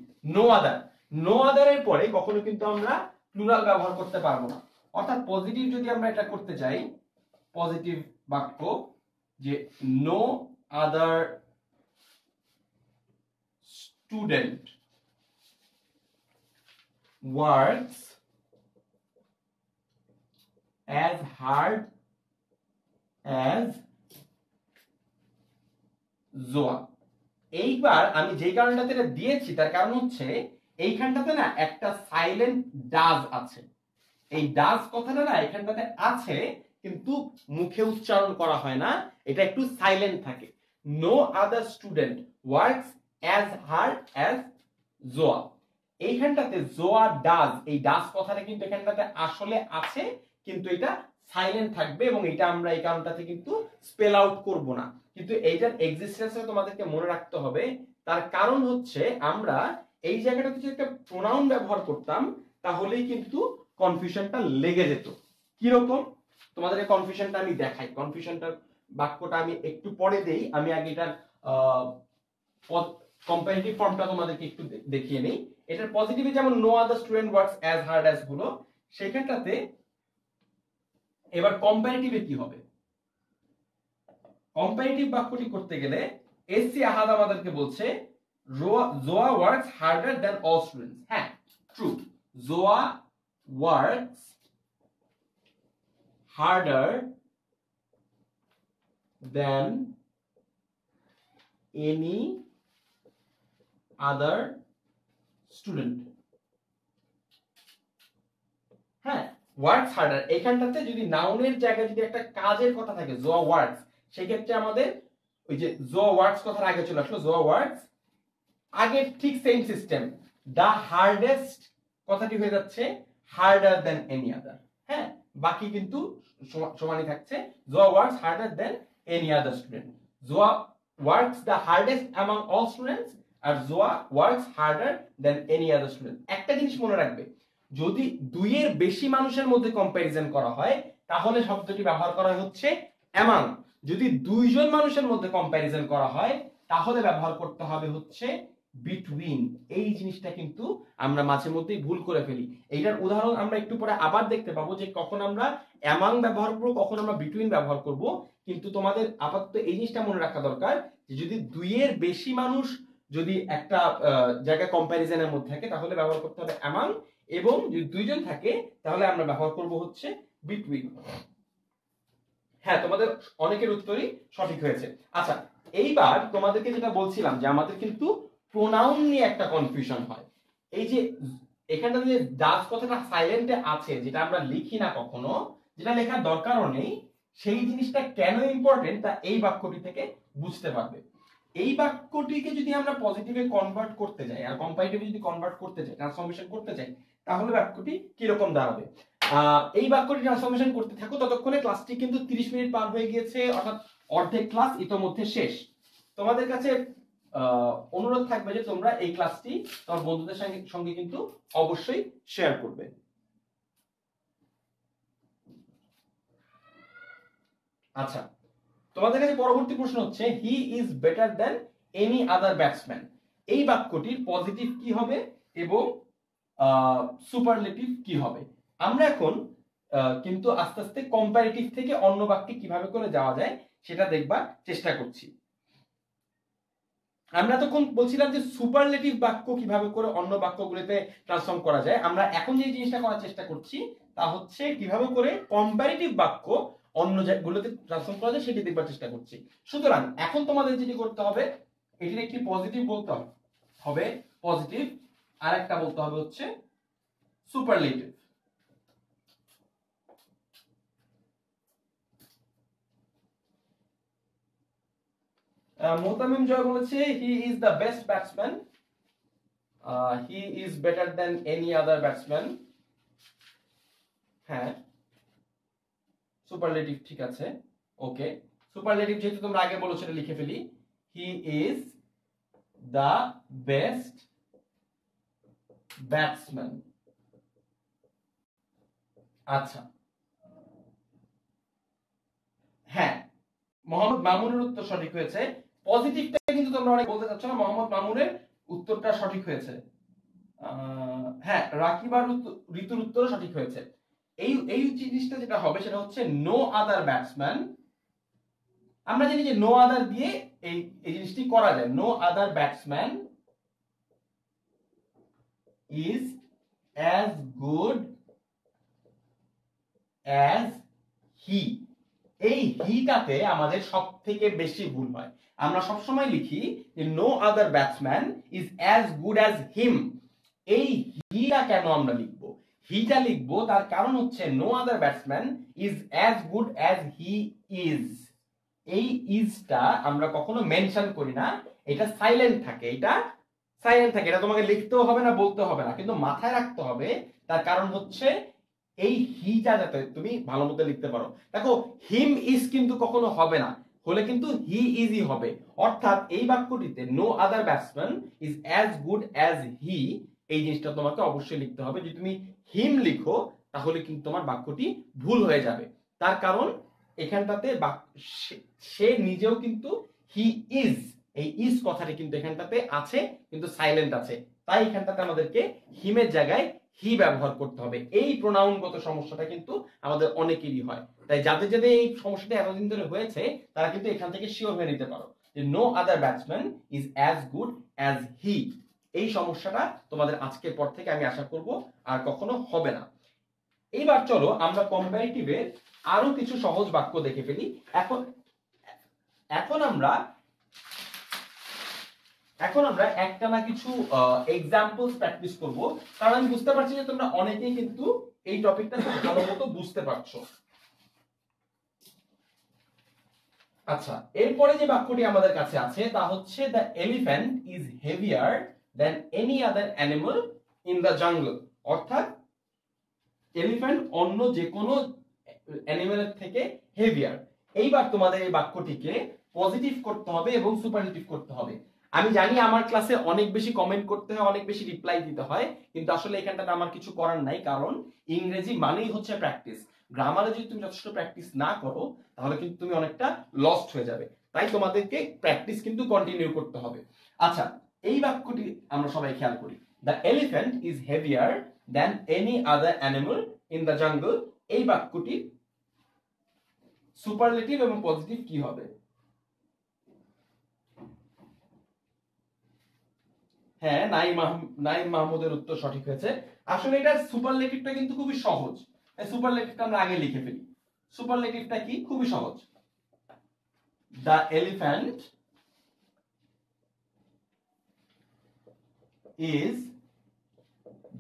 নো আদারের পরে কখনো কিন্তু আমরা প্লুরাল ব্যবহার করতে পারবো না। অর্থাৎ পজিটিভ যদি আমরা এটা করতে চাই, পজিটিভ বাক্য যে no other student works as hard as Zoa। এইবার আমি যেই কারণটাতে এটা দিয়েছি তার কারণ হচ্ছে এইখানটাতে না একটা সাইলেন্ট ডাজ আছে। এই ডাজ কথাটা না এখানটাতে আছে কিন্তু মুখে উচ্চারণ করা হয় না, এটা একটু সাইলেন্ট থাকে। No other student works as hard as Zoa। এইখানটাতে জোয়া ডাজ, এই ডাজ কথাটা কিন্তু এখানটাতে আসলে আছে কিন্তু এটা সাইলেন্ট থাকবে, এবং এটা আমরা এই কারণটাতে কিন্তু স্পেল আউট করব না। কিন্তু এইটার এক্সিস্টেন্সটা তোমাদেরকে মনে রাখতে হবে। তার কারণ হচ্ছে আমরা এই জায়গাটাতে যদি একটা প্রোনাউন ব্যবহার করতাম তাহলেই কিন্তু কনফিউশনটা লেগে যেত। কি রকম তোমাদের এই কনফিউশনটা আমি দেখাই। কনফিউশনটার বাক্যটা আমি একটু পরে দেই, আমি আগে এটার কম্পারেটিভ ফর্মটা তোমাদেরকে একটু দেখিয়ে নেই। এটার পজিটিভে যেমন no other student works as hard as হলো, সেখানটাতে এবার কম্পারেটিভে কি হবে? কম্পারেটিভ বাক্যটি করতে গেলে এসসি আহাদ আমাদেরকে বলছে Zoya works harder than all students. হ্যাঁ, true. Zoya works harder than any other student. হ্যাঁ, ওয়ার্কস হার্ডার এখানটাতে যদি নাউনের জায়গায় যদি একটা কাজের কথা থাকে জোয়া ওয়ার্কস, সেই ক্ষেত্রে আমাদের ওই যে জোয়া ওয়ার্কস কথার আগে চলে আসলো জোয়া ওয়ার্কস, আগে ঠিক সেম সিস্টেম, দা হার্ডেস্ট কথাটি হয়ে যাচ্ছে হার্ডার দেন এনি আদার। হ্যাঁ, বাকি কিন্তু সমানই থাকছে। Zoya works harder than any other student. Zoya works the hardest among all students, আর Zoya works harder than any other student. একটা জিনিস মনে রাখবে, যদি দুইয়ের বেশি মানুষের মধ্যে কম্প্যারিজন করা হয় তাহলে শব্দটি ব্যবহার করা হচ্ছে অ্যামাং। যদি দুইজন মানুষের মধ্যে কম্প্যারিজন করা হয় তাহলে ব্যবহার করতে হবে হচ্ছে বিটুইন। এই জিনিসটা কিন্তু আমরা মাঝে মধ্যেই ভুল করে ফেলি। এইটার উদাহরণ আমরা একটু পরে আবার দেখতে পাবো যে কখন আমরা অ্যামাং ব্যবহার করব, কখন আমরা বিটুইন ব্যবহার করব। কিন্তু তোমাদের আপাতত এই জিনিসটা মনে রাখা দরকার যে যদি দুইয়ের বেশি মানুষ যদি একটা জায়গায় কম্প্যারিজনের মধ্যে থাকে তাহলে ব্যবহার করতে হবে অ্যামাং, এবং যদি দুইজন থাকে তাহলে আমরা ব্যবহার করব হচ্ছে বিটুইন। হ্যাঁ, তোমাদের অনেকের উত্তরই সঠিক হয়েছে। আচ্ছা, এইবার তোমাদেরকে যেটা বলছিলাম যে আমাদের কিন্তু প্রোনাউন নিয়ে একটা কনফিউশন হয়। এই যে এখানটা যে ডাজ কথাটা সাইলেন্টে আছে, যেটা আমরা লিখি না কখনো, যেটা লেখার দরকারও নেই, সেই জিনিসটা কেন ইম্পর্টেন্ট তা এই বাক্যটি থেকে বুঝতে পারবে। এই বাক্যটিকে যদি আমরা পজিটিভে কনভার্ট করতে যাই আর কম্পারেটিভে যদি কনভার্ট করতে চাই, ট্রান্সফরমেশন করতে চাই, তাহলে বাক্যটি কিরকম দাঁড়াবে? এই বাক্যটি ট্রান্সফরমেশন করতে থাকো, ততক্ষণে ক্লাসটি কিন্তু 30 মিনিট পার হয়ে গিয়েছে, অর্থাৎ অর্ধেক ক্লাস ইতোমধ্যে শেষ। তোমাদের কাছে অনুরোধ থাকবে যে তোমরা এই ক্লাসটি তোমার বন্ধুদের সঙ্গে কিন্তু অবশ্যই শেয়ার করবে। আচ্ছা, তোমাদের কাছে পরবর্তী প্রশ্ন হচ্ছে he is better than any other batsman. এই বাক্যটির পজিটিভ কি হবে এবং সুপারলেটিভ কি হবে? আমরা এখন কিন্তু আস্তে আস্তে কম্পারেটিভ থেকে অন্য বাক্যে কিভাবে করে যাওয়া যায় সেটা দেখবার চেষ্টা করছি। আমরা তখন বলছিলাম যে সুপারলেটিভ বাক্য কিভাবে করে অন্য বাক্যগুলোতে ট্রান্সফর্ম করা যায়। আমরা এখন যে জিনিসটা করার চেষ্টা করছি তা হচ্ছে কিভাবে করে কম্পারেটিভ বাক্য অন্য জায়গাগুলোতে ট্রান্সফর্ম করা যায় সেটি দেখবার চেষ্টা করছি। সুতরাং এখন তোমাদের যেটি করতে হবে, এটির একটি পজিটিভ বলতে হবে পজিটিভ, আর একটা বলতে হবে হচ্ছে সুপারলেটিভ। মোতামিম জয় বলেছে he is the best batsman, he is better than any other batsman. হ্যাঁ, সুপারলেটিভ ঠিক আছে, ওকে। সুপারলেটিভ যেহেতু তোমরা আগে বলো সেটা লিখে ফেলি, he is the best batsman. আচ্ছা, হ্যাঁ, মোহাম্মদ মামুনের উত্তর সঠিক হয়েছে। পজিটিভটা কিন্তু তোমরা অনেক বলতে চাচ্ছ না, মোহাম্মদ মামুনের উত্তরটা সঠিক হয়েছে। হ্যাঁ, রাকিবার ঋতুর উত্তর সঠিক হয়েছে। এই এই জিনিসটা যেটা হবে সেটা হচ্ছে নো আদার ব্যাটসম্যান। আমরা জানি যে নো আদার দিয়ে এই এই জিনিসটি করা যায়, no other batsman is as good as he. এই হিটাতে আমাদের সব থেকে বেশি ভুল হয়। আমরা সবসময় লিখি যে no other batsman is as good as him. এই হিটা কেন আমরা লিখবো? হিটা লিখবো তার কারণ হচ্ছে no other batsman is as good as he is. এই ইজটা আমরা কখনো মেনশন করি না, এটা সাইলেন্ট থাকে, এটা সাইলেন্ট থাকে, এটা তোমাকে লিখতেও হবে না, বলতে হবে না, কিন্তু মাথায় রাখতে হবে। তার কারণ হচ্ছে এই হিটা যাতে তুমি ভালো মতো লিখতে পারো। দেখো, হিম ইজ কিন্তু কখনো হবে না, হলে কিন্তু হি ইজই হবে। অর্থাৎ এই বাক্যটিতে no other batsman is as good as he, এই জিনিসটা তোমাকে অবশ্যই লিখতে হবে। যদি তুমি হিম লিখো তাহলে কিন্তু তোমার বাক্যটি ভুল হয়ে যাবে। তার কারণ এখানটাতে সে নিজেও কিন্তু হি ইজ, এই ইজ কথাটি কিন্তু এখানটাতে আছে কিন্তু সাইলেন্ট আছে, তাই এখানটাতে আমাদেরকে হিমের জায়গায় হি ব্যবহার করতে হবে। এই প্রোনাউনগত সমস্যাটা কিন্তু আমাদের অনেকেরই হয়, তাই যাদের যাদের এই সমস্যাটা এতদিন ধরে হয়েছে তারা কিন্তু এখান থেকে শিওর হয়ে নিতে পারো যে no other batsman is as good as he. এই সমস্যাটা তোমাদের আজকের পর থেকে আমি আশা করব আর কখনো হবে না। এইবার চলো আমরা কম্পারেটিভে আরো কিছু সহজ বাক্য দেখে ফেলি। এখন আমরা একটা না কিছু এক্সাম্পলস প্র্যাকটিস করব, কারণ আমি বুঝতে পারছি যে তোমরা অনেকেই কিন্তু এই টপিকটা খুব ভালো মতো বুঝতে পারছো। আচ্ছা, এরপরে যে বাক্যটি আমাদের কাছে আছে তা হচ্ছে the elephant is heavier than any other animal in the জঙ্গল। অর্থাৎ এলিফ্যান্ট অন্য যে কোনো অ্যানিমালের থেকে হেভিয়ার। এইবার তোমাদের এই বাক্যটিকে পজিটিভ করতে হবে এবং সুপারলেটিভ করতে হবে। আমি জানি আমার ক্লাসে অনেক বেশি কমেন্ট করতে হয়, অনেক বেশি রিপ্লাই দিতে হয়, কিন্তু আসলে এখানটাতে আমার কিছু করার নাই, কারণ ইংরেজি মানেই হচ্ছে প্র্যাকটিস। গ্রামারে যদি তুমি যথেষ্ট প্র্যাকটিস না করো তাহলে কিন্তু তুমি অনেকটা লস্ট হয়ে যাবে, তাই তোমাদেরকে প্র্যাকটিস কিন্তু কন্টিনিউ করতে হবে। আচ্ছা, এই বাক্যটি আমরা সবাই খেয়াল করি, the elephant is heavier than any other animal in the জঙ্গল। এই বাক্যটি সুপারলেটিভ এবং পজিটিভ কি হবে? হ্যাঁ, নাইম মাহমুদের উত্তর সঠিক হয়েছে। আসলে এটা সুপারলেটিভটা কিন্তু খুবই সহজ, সুপারলেটিভটা আমরা আগে লিখে ফেলি। সুপারলেটিভটা কি? খুবই সহজ। The elephant is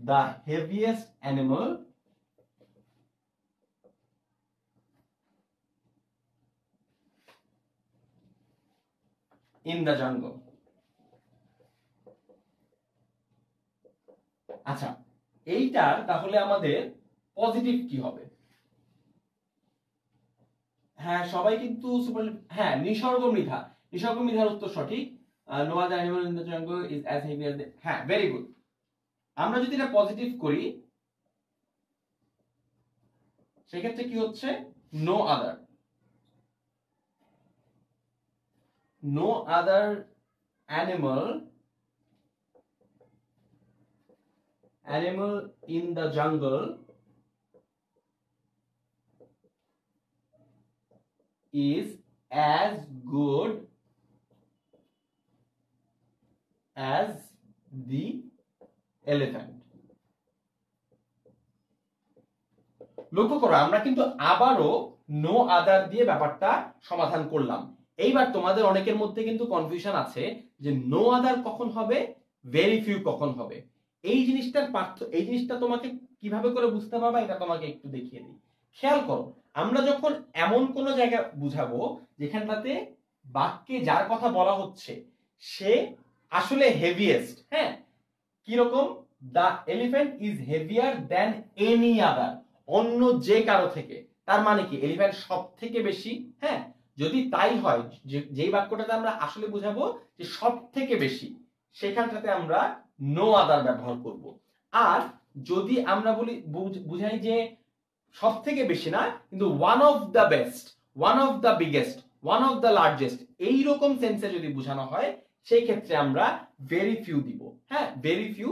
the heaviest animal in the জঙ্গল। আচ্ছা, এইটার তাহলে আমাদের পজিটিভ কি হবে? হ্যাঁ, সবাই কিন্তু হ্যাঁ, নিসর্গ মৃধা। নিসর্গ মৃধার উত্তর সঠিক। No other animal in the jungle is as heavy as. হ্যাঁ, ভেরি গুড। আমরা যদি এটা পজিটিভ করি সেক্ষেত্রে কি হচ্ছে? No other, no other animal in the jungle is as good as the elephant. লক্ষ্য করো, আমরা কিন্তু আবারও নো আদার দিয়ে ব্যাপারটা সমাধান করলাম। এইবার তোমাদের অনেকের মধ্যে কিন্তু কনফিউশন আছে যে নো আদার কখন হবে, ভেরি ফিউ কখন হবে। এই জিনিসটা তোমাকে কিভাবে করে বুঝতে পারবা, এটা তোমাকে একটু দেখিয়ে দিই। খেয়াল করো, আমরা যখন এমন কোন জায়গা বুঝাবো যেখানটাতে বাক্যে যার কথা বলা হচ্ছে সে আসলে হেভিয়েস্ট, হ্যাঁ, কিরকম? The elephant is heavier than any আদার, অন্য যে কারো থেকে। তার মানে কি? এলিফ্যান্ট সব থেকে বেশি। হ্যাঁ, যদি তাই হয়, যেই বাক্যটাতে আমরা আসলে বুঝাবো যে সব থেকে বেশি, সেখানটাতে আমরা নো আদার ব্যবহার করব। আর যদি আমরা বলি বুঝাই যে সব থেকে বেশি না, কিন্তু one of the best, one of the biggest, one of the largest, এইরকম সেন্সে যদি বোঝানো হয় সেই ক্ষেত্রে আমরা ভেরি ফিউ দিব। হ্যাঁ, ভেরি ফিউ,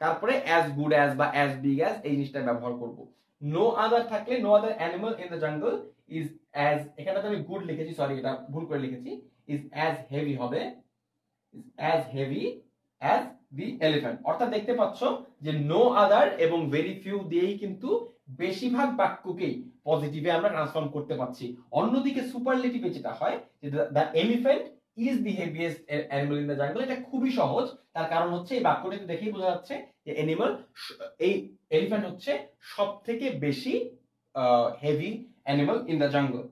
তারপরে অ্যাজ গুড অ্যাজ বা অ্যাজ বিগ অ্যাজ এই জিনিসটা ব্যবহার করব। নো আদার থাকলে no other animal in the jungle is as, এখানটাতে আমি গুড লিখেছি, সরি এটা ভুল করে লিখেছি, ইজ অ্যাজ হেভি হবে, is as heavy as the elephant. অর্থাৎ দেখতে পাচ্ছ যে নো আদার এবং ভেরি ফিউ দিয়েই কিন্তু বেশিরভাগ বাক্যকেই পজিটিভে আমরা ট্রান্সফর্ম করতে পারছি। অন্যদিকে সুপারলেটিভে যেটা হয় যে the elephant is the heaviest animal in the জঙ্গল, এটা খুবই সহজ। তার কারণ হচ্ছে এই বাক্যটাকে দেখেই বোঝা যাচ্ছে যে এই এলিফ্যান্ট হচ্ছে সব থেকে বেশি হেভি অ্যানিমাল ইন দ্য জঙ্গল।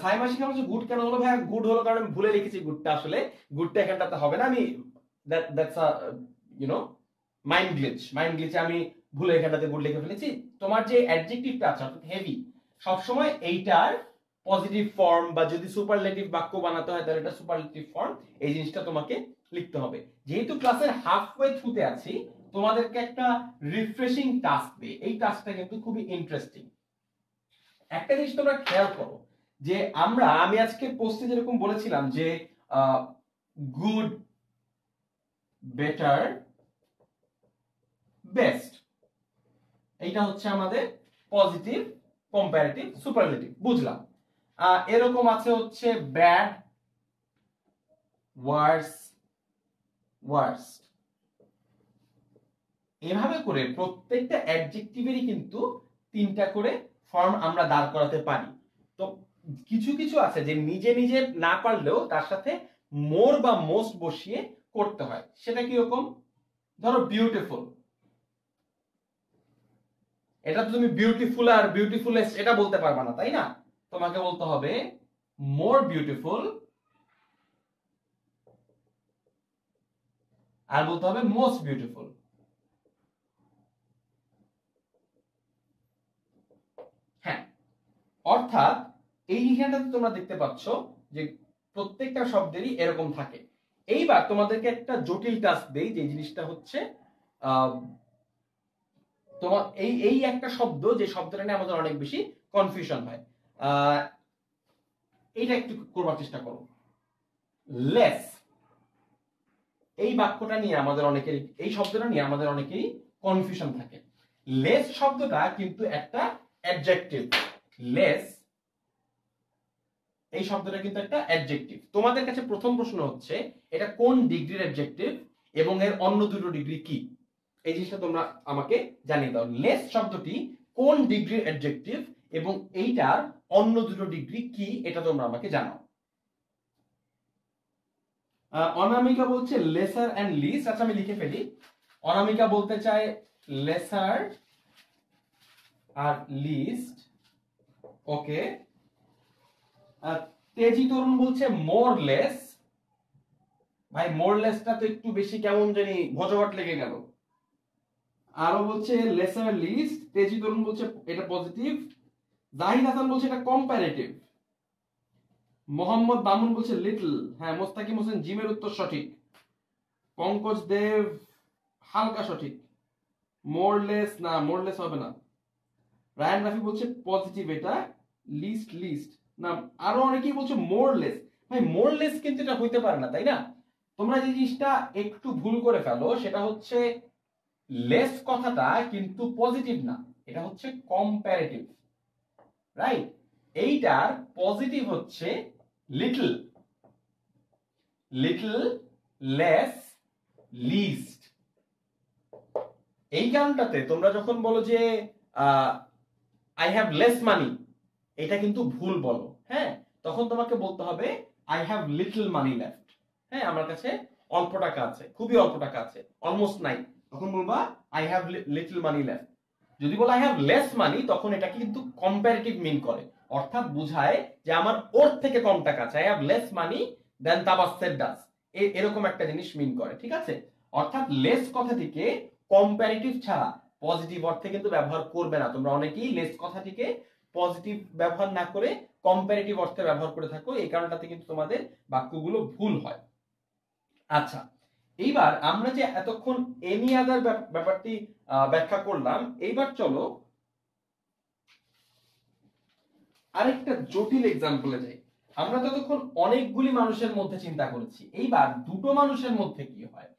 সাইমা শিখা বলছে গুড কেন হলো? ভাই গুড হলো কারণ আমি ভুলে লিখেছি গুডটা, আসলে গুডটা এখানটাতে হবে না, আমি দ্যাটস আ মাইন্ড গ্লিচ, আমি ভুলে এখানটাতে গুড লিখে ফেলেছি। তোমার যে অ্যাডজেক্টিভটা আছে অর্থাৎ হেভি, সবসময় এইটার পজিটিভ ফর্ম, বা যদি সুপারলেটিভ বাক্য বানাতে হয় তাহলে এটা সুপারলেটিভ ফর্ম, এই জিনিসটা তোমাকে লিখতে হবে। যেহেতু ক্লাসের হাফওয়ে থ্রুতে আছি, তোমাদেরকে একটা রিফ্রেশিং টাস্ক দিই। এই টাস্কটা কিন্তু খুবই ইন্টারেস্টিং। একটা জিনিস তোমরা খেয়াল করো যে আমি আজকে পোস্টে যেরকম বলেছিলাম যে গুড, বেটার, বেস্ট, এইটা হচ্ছে আমাদের পজিটিভ কম্পারেটিভ সুপারলেটিভ, বুঝলাম। এরকম আছে হচ্ছে ব্যাড, ওয়ার্স, ওয়ার্স্ট। এভাবে করে প্রত্যেকটা অ্যাডজেক্টিভেরই কিন্তু 3টা করে ফর্ম আমরা দাঁড় করাতে পারি। তো কিছু কিছু আছে যে নিজে নিজে না পারলেও তার সাথে মোর বা মোস্ট বসিয়ে করতে হয়। সেটা কি রকম? ধরো বিউটিফুল, এটা তো তুমি বিউটিফুল আর বিউটিফুলেস্ট এটা বলতে পারবা না, তাই না? তোমাকে বলতে হবে মোর বিউটিফুল, আর বলতে হবে মোস্ট বিউটিফুল। হ্যাঁ, অর্থাৎ এইখানটাতে তোমরা দেখতে পাচ্ছ যে প্রত্যেকটা শব্দেরই এরকম থাকে। এইবার তোমাদেরকে একটা জটিল টাস্ক দেই, যে জিনিসটা হচ্ছে তোমার এই একটা শব্দ, যে শব্দটা নিয়ে আমাদের অনেক বেশি কনফিউশন হয়, এইটা একটু করবার চেষ্টা করো। লেস, এই বাক্যটা নিয়ে আমাদের অনেকেরই, এই শব্দটা নিয়ে আমাদের অনেকেরই কনফিউশন থাকে। লেস শব্দটা কিন্তু একটা অ্যাডজেক্টিভ। লেস এই শব্দটা কিন্তু একটা অ্যাডজেক্টিভ। তোমাদের কাছে প্রথম প্রশ্ন হচ্ছে এটা কোন ডিগ্রির অ্যাডজেক্টিভ এবং এর অন্য দুটো ডিগ্রি কি, এই জিনিসটা তোমরা আমাকে জানিয়ে দাও। লেস শব্দটি কোন ডিগ্রির অ্যাডজেক্টিভ এবং এইটার অন্য দুটো ডিগ্রি কি এটা তোমরা আমাকে জানাও। অনামিকা বলছে লেসার অ্যান্ড লিস্ট। আচ্ছা আমি লিখে ফেলি। অনামিকা বলতে চায় লেসার আর লিস্ট। ওকে। তেজি তরুণ বলছে মোরলেস। ভাই মোরলেসটা তো একটু বেশি কেমন জানি ভজঘট লেগে গেল। আরো বলছে লেসার লিস্ট। তেজি তরুণ বলছে এটা পজিটিভ। জাহিদ হাসান বলছে এটা কম্পারেটিভ। মোহাম্মদ বামুন বলছে লিটল। হ্যাঁ, মোস্তাকিম হোসেন জিমের উত্তর সঠিক। পঙ্কজ দেব হালকা সঠিক। মোরলেস না, মোরলেস হবে না। রায়ান রাফি বলছে পজিটিভ এটা। লিস্ট লিস্ট না, আরো অনেকেই বলছে মোরলেস। ভাই মোরলেস কিন্তু এটা হইতে পারে না, তাই না? তোমরা যে জিনিসটা একটু ভুল করে ফেলো সেটা হচ্ছে লেস কথাটা কিন্তু পজিটিভ না, এটা হচ্ছে কম্পারেটিভ, রাইট? এইটার পজিটিভ হচ্ছে লিটল, লিটল, লেস, লিস্ট। এই কারণটাতে তোমরা যখন বলো যে আই হ্যাভ লেস মানি, এটা কিন্তু ভুল বলো। হ্যাঁ, তখন তোমাকে বলতে হবে I have little money left. হ্যাঁ, আমার কাছে অল্প টাকা আছে, খুবই অল্প টাকা আছে, অলমোস্ট নাই, তখন বলবা I have little money left. যদি বলো আই হ্যাভ লেস মানি, তখন এটা কিন্তু কম্পারেটিভ মিন করে, অর্থাৎ বুঝায় যে আমার ওর থেকে কম টাকা আছে। আই হ্যাভ লেস মানি দেন তাবাসসের ডাস, এরকম একটা জিনিস মিন করে। ঠিক আছে? অর্থাৎ লেস কথাটিকে কম্পারেটিভ ছাড়া পজিটিভ অর্থে কিন্তু ব্যবহার করবে না। তোমরা অনেকেই লেস কথাটিকে পজিটিভ ব্যবহার না করে কম্পারেটিভ অর্থে ব্যবহার করে থাকো, এই কারণটাতে কিন্তু তোমাদের বাক্যগুলো ভুল হয়। আচ্ছা, এইবার আমরা যে এতক্ষণ এনি আদার ব্যাপারটি ব্যাখ্যা করলাম, এইবার চলো আরেকটা জটিল এক্সাম্পলে যাই। আমরা ততক্ষণ অনেকগুলি মানুষের মধ্যে চিন্তা করেছি, এইবার দুটো মানুষের মধ্যে কি হয়।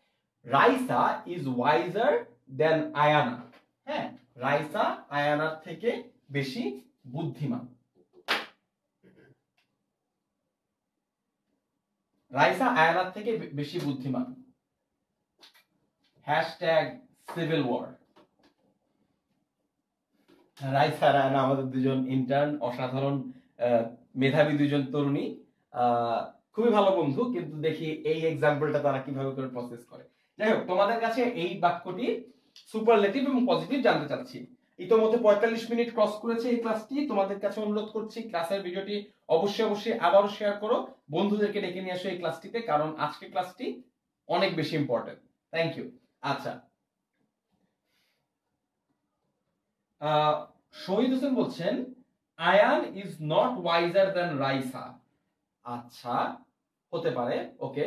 Raisa is wiser than Ayana. হ্যাঁ, রাইসা আয়ানার থেকে বেশি বুদ্ধিমান। রাইসা আয়ানার থেকে বেশি বুদ্ধিমান। Hashtag civil war. রাইসা আর আয়ানা আমাদের দুজন ইন্টার্ন, অসাধারণ মেধাবী দুজন তরুণী, খুবই ভালো বন্ধু। কিন্তু দেখি এই এক্সাম্পলটা তারা কিভাবে করে প্রসেস করে। যাই হোক, তোমাদের কাছে এই বাক্যটি সুপারলেটিভ এবং পজিটিভ জানতে চাচ্ছি। ইতোমধ্যে 45 মিনিট ক্রস করেছে এই ক্লাসটি। তোমাদের কাছে অনুরোধ করছি ক্লাসের ভিডিওটি অবশ্যই আবারও শেয়ার করো, বন্ধুদেরকে ডেকে নিয়ে আসো এই ক্লাসটিতে, কারণ আজকে ক্লাসটি অনেক বেশি ইম্পর্টেন্ট। Thank you. আচ্ছা, শহীদ হোসেন বলছেন Ayaan is not wiser than Raisa. আচ্ছা, হতে পারে। ওকে,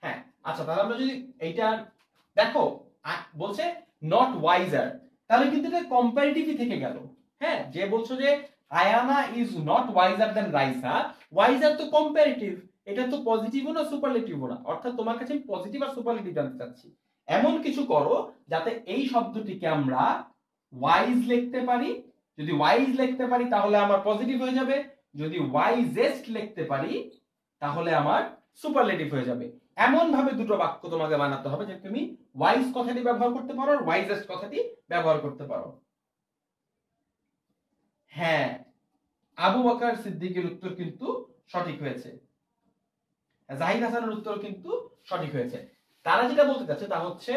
হ্যাঁ, আচ্ছা, তাহলে আমরা যদি এইটা দেখো, বলছে নট ওয়াইজার, তাহলে কিন্তু এটা কম্পারেটিভই থেকে গেল। হ্যাঁ, যে বলছো যে Ayana is not wiser than Raisa, wiser তো কম্পারেটিভ, এটা তো পজিটিভও না সুপারলেটিভও না। অর্থাৎ তোমার কাছে আমি পজিটিভ আর সুপারলেটিভ জানতে চাচ্ছি। এমন কিছু করো যাতে এই শব্দটিকে আমরা ওয়াইজ লিখতে পারি। যদি ওয়াইজ লিখতে পারি তাহলে আমার পজিটিভ হয়ে যাবে, যদি ওয়াইজেস্ট লিখতে পারি তাহলে আমার সুপারলেটিভ হয়ে যাবে। এমন ভাবে দুটো বাক্য তোমাকে বানাতে হবে যে তুমি ওয়াইজ কথাটি ব্যবহার করতে পারো আর ওয়াইজেস্ট কথাটি ব্যবহার করতে পারো। হ্যাঁ, আবু বকর সিদ্দিকের উত্তর কিন্তু সঠিক হয়েছে, জাহিদ হাসানের উত্তর কিন্তু সঠিক হয়েছে। তারা যেটা বলতে চাচ্ছে তা হচ্ছে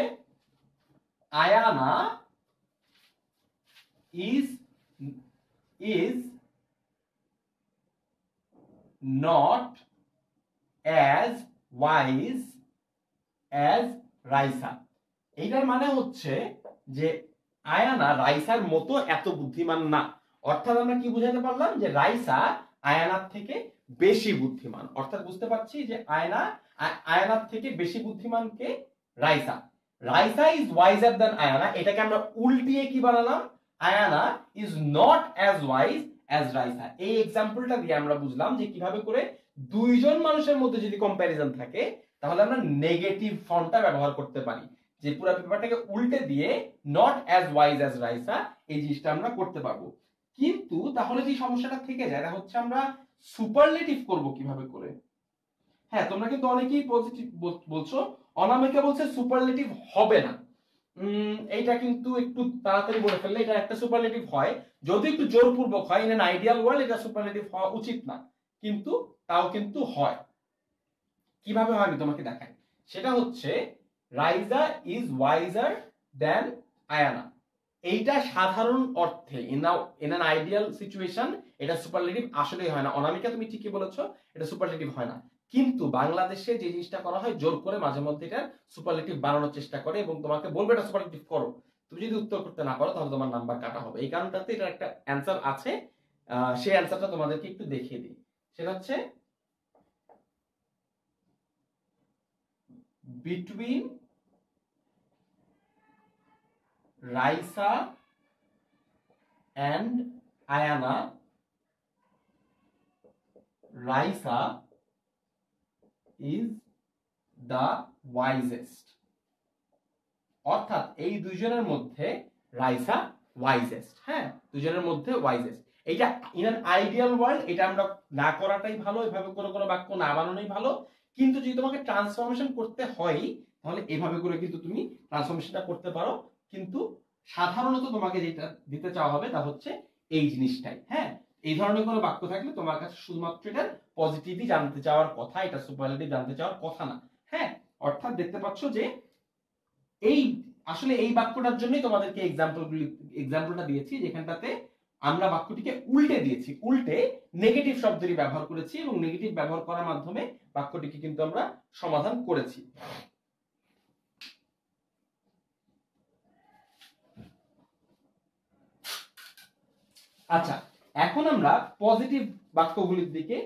Ayana is not as wise as Raisa. এইটার মানে হচ্ছে যে আয়ানা রাইসার মতো এত বুদ্ধিমান না। অর্থাৎ আমরা কি বুঝাতে পারলাম যে রাইসা আয়ানার থেকে বেশি বুদ্ধিমান। অর্থাৎ বুঝতে পারছি যে আয়ানার থেকে বেশি বুদ্ধিমান কে? Raisa. Raisa is wiser than Ayana, এটাকে আমরা উল্টিয়ে কি বানালাম? Ayana is not as wise as Raisa. এই এক্সাম্পলটা দিয়ে আমরা বুঝলাম যে কিভাবে করে দুইজন মানুষের মধ্যে যদি কম্প্যারিজন থাকে তাহলে আমরা নেগেটিভ ফর্মটা ব্যবহার করতে পারি, যে পুরো পেপারটাকে উল্টে দিয়ে not as wise as Raisa এই জিনিসটা আমরা করতে পারবো। কিন্তু তাহলে যে সমস্যাটা থেকে যায় তা হচ্ছে আমরা সুপারলেটিভ করব কিভাবে করে। হ্যাঁ, তোমরা কিন্তু অনেকেই পজিটিভ বলছো, অনামিকা বলছে সুপারলেটিভ হবে না। এইটা কিন্তু একটু তাড়াতাড়ি বলে ফেললে এটা একটা সুপারলেটিভ হয়, যদি একটু জোরপূর্বক হয়। ইন অ্যান আইডিয়াল ওয়ার্ল্ড এটা সুপারলেটিভ হওয়া উচিত না, কিন্তু তাও কিন্তু হয়। কিভাবে হয় আমি তোমাকে দেখাই। সেটা হচ্ছে রাইজা ইজ ওয়াইজার দেন আয়ানা। এইটা সাধারণ অর্থে ইন অ্যান আইডিয়াল সিচুয়েশন এটা সুপারলেটিভ আসলেই হয় না। অনামিকা তুমি ঠিকই বলেছো, এটা সুপারলেটিভ হয় না। কিন্তু বাংলাদেশে যে জিনিসটা করা হয়, জোর করে মাঝে মধ্যে এটা সুপারলেটিভ বানানোর চেষ্টা করে এবং তোমাকে বলবে এটা সুপারলেটিভ করো। তুমি যদি উত্তর করতে না পারো তাহলে তোমার নাম্বার কাটা হবে। এই কারণটাতে এটা একটা অ্যান্সার আছে, সেই অ্যান্সারটা তোমাদেরকে একটু দেখিয়ে দিই। সেটা হচ্ছে between Raisa and Ayana, Raisa is the wisest. অর্থাৎ এই দুইজনের মধ্যে রাইসা ওয়াইজেস্ট। হ্যাঁ, দুইজনের মধ্যে ওয়াইজেস্ট। এটা ইন অ্যান আইডিয়াল ওয়ার্ল্ড এটা আমরা না করাটাই ভালো, এভাবে করে কোনো বাক্য না বানানোই ভালো। কিন্তু যদি তোমাকে ট্রান্সফরমেশন করতে হয় তাহলে এভাবে করে কিন্তু তুমি ট্রান্সফরমেশনটা করতে পারো। কিন্তু সাধারণত তোমাকে যেটা দিতে চাওয়া হবে তা হচ্ছে এই জিনিসটাই। হ্যাঁ, এই ধরনের কোনো বাক্য থাকলে তোমার কাছে শুধুমাত্র এটা পজিটিভই জানতে চাওয়ার কথা, এটা সুপারলেটিভ জানতে চাওয়ার কথা না। হ্যাঁ, অর্থাৎ দেখতে পাচ্ছ যে এই আসলে এই বাক্যটার জন্যই তোমাদেরকে এক্সাম্পলটা দিয়েছি, যেখানটাতে আমরা বাক্যটিকে উল্টে দিয়েছি, উল্টে নেগেটিভ শব্দেরই ব্যবহার করেছি এবং নেগেটিভ ব্যবহার করার মাধ্যমে বাক্যটিকে কিন্তু আমরা সমাধান করেছি। আচ্ছা, এখন আমরা পজিটিভ বাক্যগুলির দিকে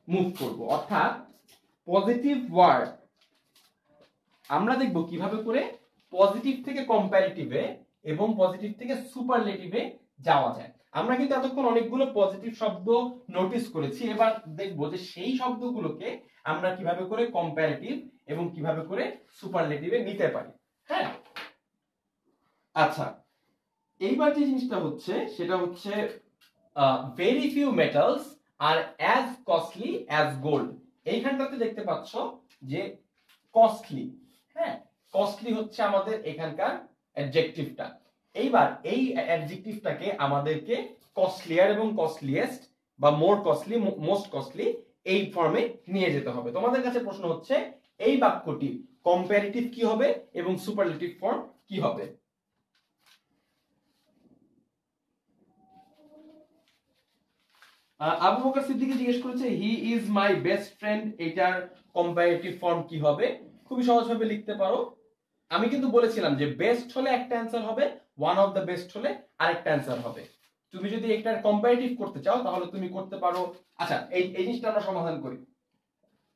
মুভ করব। অর্থাৎ পজিটিভ ওয়ার্ড আমরা দেখব কিভাবে করে পজিটিভ থেকে কম্পারেটিভে এবং পজিটিভ থেকে সুপারলেটিভে যাওয়া যায়। আমরা কিন্তু এতক্ষণ অনেকগুলো পজিটিভ শব্দ নোটিস করেছি, এবার দেখব যে সেই শব্দগুলোকে আমরা কিভাবে করে কম্পারেটিভ এবং কিভাবে করে সুপারলেটিভে নিতে পারি। হ্যাঁ, আচ্ছা, এইবার যে জিনিসটা হচ্ছে সেটা হচ্ছে ভেরি ফিউ মেটালস আর অ্যাজ কস্টলি অ্যাজ গোল্ড। এইখানটাতে দেখতে পাচ্ছ যে কস্টলি, হ্যাঁ, কস্টলি হচ্ছে আমাদের এখানকার অ্যাডজেক্টিভটা। এইবার এই অ্যাডজেক্টিভটাকে আমাদেরকে কস্টলিয়ার এবং কস্টলিয়েস্ট বা মোর কস্টলি, মোস্ট কস্টলি এই ফর্মে নিয়ে যেতে হবে। তোমাদের কাছে প্রশ্ন হচ্ছে এই বাক্যটির কম্পারেটিভ কি হবে এবং সুপারলেটিভ ফর্ম কি হবে। আবু বকর সিদ্দিকী জিজ্ঞেস করেছে he is my best friend, এটার কম্পারেটিভ ফর্ম কি হবে। খুবই সহজভাবে লিখতে পারো। আমি কিন্তু বলেছিলাম যে বেস্ট হলে একটা অ্যান্সার হবে, ওয়ান অফ দ্য বেস্ট হলে আরেকটা অ্যান্সার হবে। তুমি যদি এটার কম্পারেটিভ করতে চাও তাহলে তুমি করতে পারো। আচ্ছা, এই জিনিসটা আমরা সমাধান করি,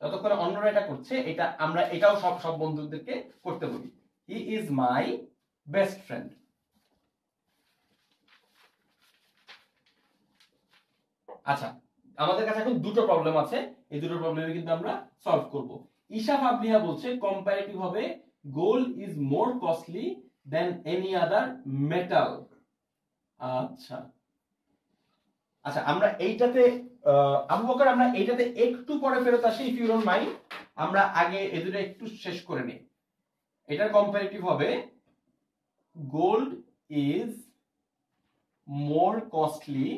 ততক্ষণে অন্যরা এটা করছে, এটা আমরা এটাও সব বন্ধুদেরকে করতে বলি। He is my best friend. আচ্ছা, আমাদের কাছে এখন দুটো প্রবলেম আছে, এই দুটো প্রবলেমে কিন্তু আমরা সলভ করব। ঈশা ফাবলিহা বলছে কম্পারেটিভ হবে gold is more costly then any other metal. আচ্ছা আচ্ছা, আমরা এইটাতে আবু বকর আমরা এইটাতে একটু পরে ফেরত আসি, ইফ ইউ ডোন্ট মাইন্ড। আমরা আগে এই দুটো একটু শেষ করে নিই। এটার কম্পারেটিভ হবে gold is more costly